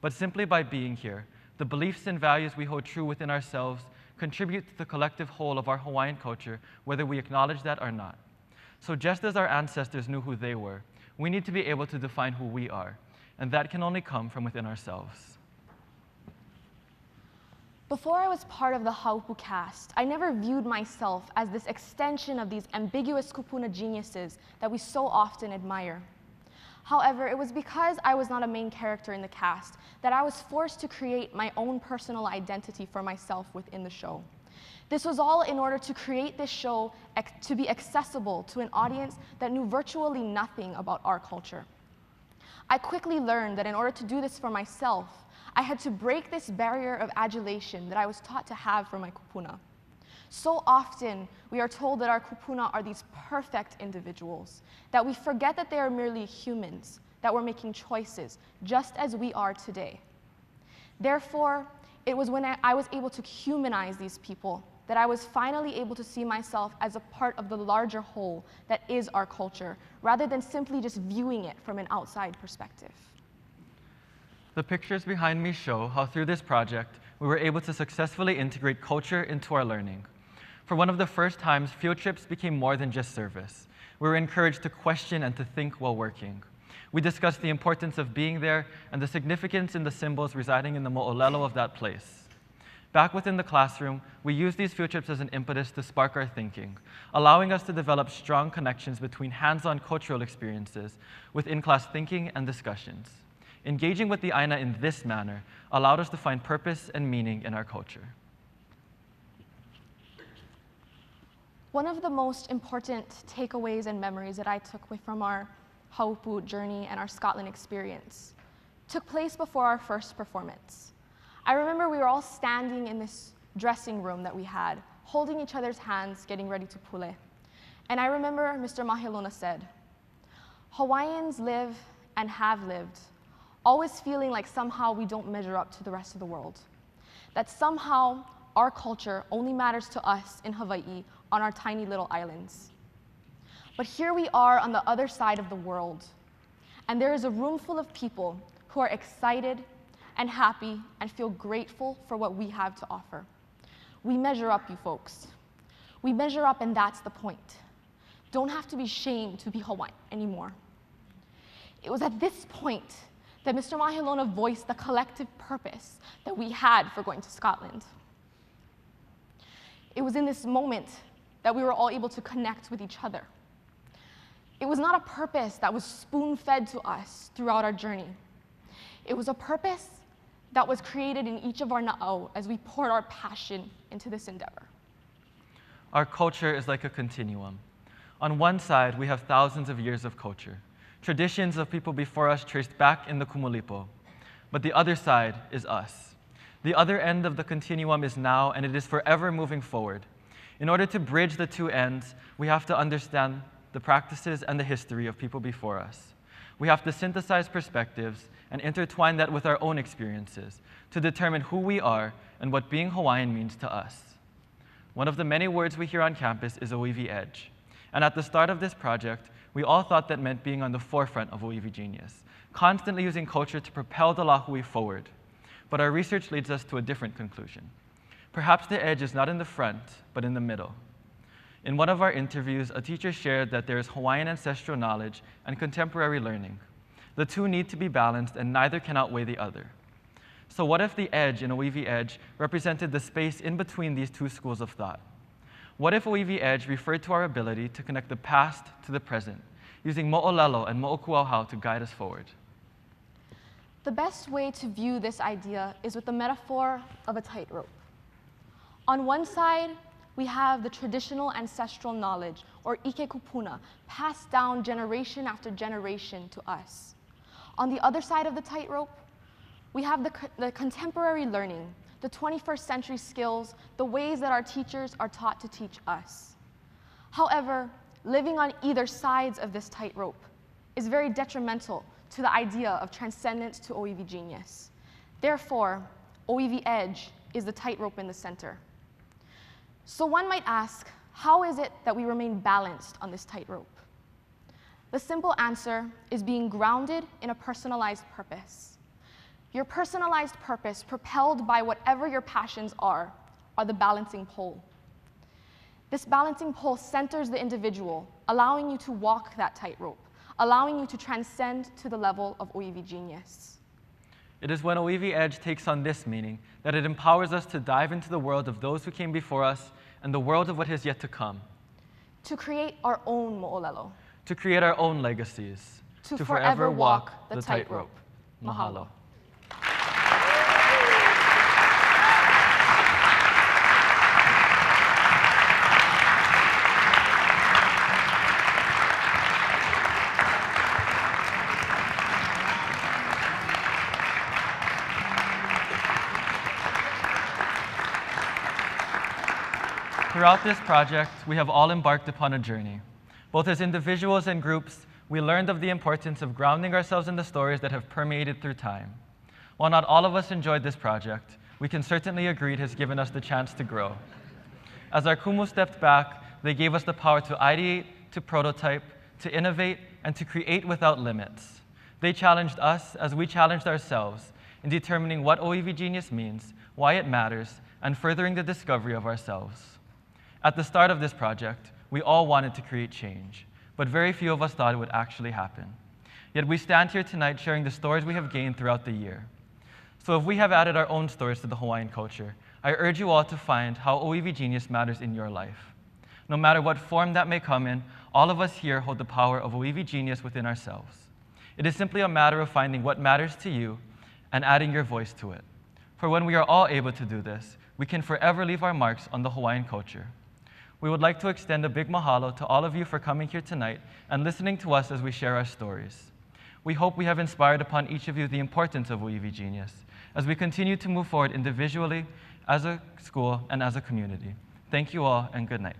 But simply by being here, the beliefs and values we hold true within ourselves contribute to the collective whole of our Hawaiian culture, whether we acknowledge that or not. So just as our ancestors knew who they were, we need to be able to define who we are, and that can only come from within ourselves. Before I was part of the Haupu cast, I never viewed myself as this extension of these ambiguous kupuna geniuses that we so often admire. However, it was because I was not a main character in the cast that I was forced to create my own personal identity for myself within the show. This was all in order to create this show to be accessible to an audience that knew virtually nothing about our culture. I quickly learned that in order to do this for myself, I had to break this barrier of adulation that I was taught to have for my kupuna. So often, we are told that our kupuna are these perfect individuals, that we forget that they are merely humans, that we're making choices, just as we are today. Therefore, it was when I was able to humanize these people that I was finally able to see myself as a part of the larger whole that is our culture, rather than simply just viewing it from an outside perspective. The pictures behind me show how through this project, we were able to successfully integrate culture into our learning. For one of the first times, field trips became more than just service. We were encouraged to question and to think while working. We discussed the importance of being there and the significance in the symbols residing in the mo'olelo of that place. Back within the classroom, we used these field trips as an impetus to spark our thinking, allowing us to develop strong connections between hands-on cultural experiences with in-class thinking and discussions. Engaging with the Aina in this manner allowed us to find purpose and meaning in our culture. One of the most important takeaways and memories that I took away from our Haupu journey and our Scotland experience took place before our first performance. I remember we were all standing in this dressing room that we had, holding each other's hands, getting ready to pule. And I remember Mr. Mahilona said, "Hawaiians live and have lived always feeling like somehow we don't measure up to the rest of the world. That somehow our culture only matters to us in Hawaii on our tiny little islands. But here we are on the other side of the world, and there is a room full of people who are excited and happy and feel grateful for what we have to offer. We measure up, you folks. We measure up, and that's the point. Don't have to be shamed to be Hawaiian anymore." It was at this point that Mr. Mahilona voiced the collective purpose that we had for going to Scotland. It was in this moment that we were all able to connect with each other. It was not a purpose that was spoon-fed to us throughout our journey. It was a purpose that was created in each of our na'au as we poured our passion into this endeavor. Our culture is like a continuum. On one side, we have thousands of years of culture, traditions of people before us traced back in the Kumulipo. But the other side is us. The other end of the continuum is now, and it is forever moving forward. In order to bridge the two ends, we have to understand the practices and the history of people before us. We have to synthesize perspectives and intertwine that with our own experiences to determine who we are and what being Hawaiian means to us. One of the many words we hear on campus is Oiwi edge. And at the start of this project, we all thought that meant being on the forefront of Oiwi genius, constantly using culture to propel the Lahui forward. But our research leads us to a different conclusion. Perhaps the edge is not in the front, but in the middle. In one of our interviews, a teacher shared that there is Hawaiian ancestral knowledge and contemporary learning. The two need to be balanced, and neither can outweigh the other. So what if the edge in Oiwi edge represented the space in between these two schools of thought? What if Oiwi edge referred to our ability to connect the past to the present, using mo'olelo and mo'okuauhau to guide us forward? The best way to view this idea is with the metaphor of a tightrope. On one side, we have the traditional ancestral knowledge, or ike kupuna, passed down generation after generation to us. On the other side of the tightrope, we have the contemporary learning, the 21st century skills, the ways that our teachers are taught to teach us. However, living on either sides of this tightrope is very detrimental to the idea of transcendence to Oiwi genius. Therefore, Oiwi edge is the tightrope in the center. So one might ask, how is it that we remain balanced on this tightrope? The simple answer is being grounded in a personalized purpose. Your personalized purpose, propelled by whatever your passions are the balancing pole. This balancing pole centers the individual, allowing you to walk that tightrope, allowing you to transcend to the level of Oiwi genius. It is when Oiwi Edge takes on this meaning that it empowers us to dive into the world of those who came before us and the world of what is yet to come. To create our own mo'olelo. To create our own legacies. To forever walk the tightrope. Mahalo. Throughout this project, we have all embarked upon a journey. Both as individuals and groups, we learned of the importance of grounding ourselves in the stories that have permeated through time. While not all of us enjoyed this project, we can certainly agree it has given us the chance to grow. As our kumu stepped back, they gave us the power to ideate, to prototype, to innovate, and to create without limits. They challenged us as we challenged ourselves in determining what Oiwi Genius means, why it matters, and furthering the discovery of ourselves. At the start of this project, we all wanted to create change, but very few of us thought it would actually happen. Yet we stand here tonight sharing the stories we have gained throughout the year. So if we have added our own stories to the Hawaiian culture, I urge you all to find how Oiwi Genius matters in your life. No matter what form that may come in, all of us here hold the power of Oiwi Genius within ourselves. It is simply a matter of finding what matters to you and adding your voice to it. For when we are all able to do this, we can forever leave our marks on the Hawaiian culture. We would like to extend a big mahalo to all of you for coming here tonight and listening to us as we share our stories. We hope we have inspired upon each of you the importance of Oiwi Genius as we continue to move forward individually, as a school, and as a community. Thank you all, and good night.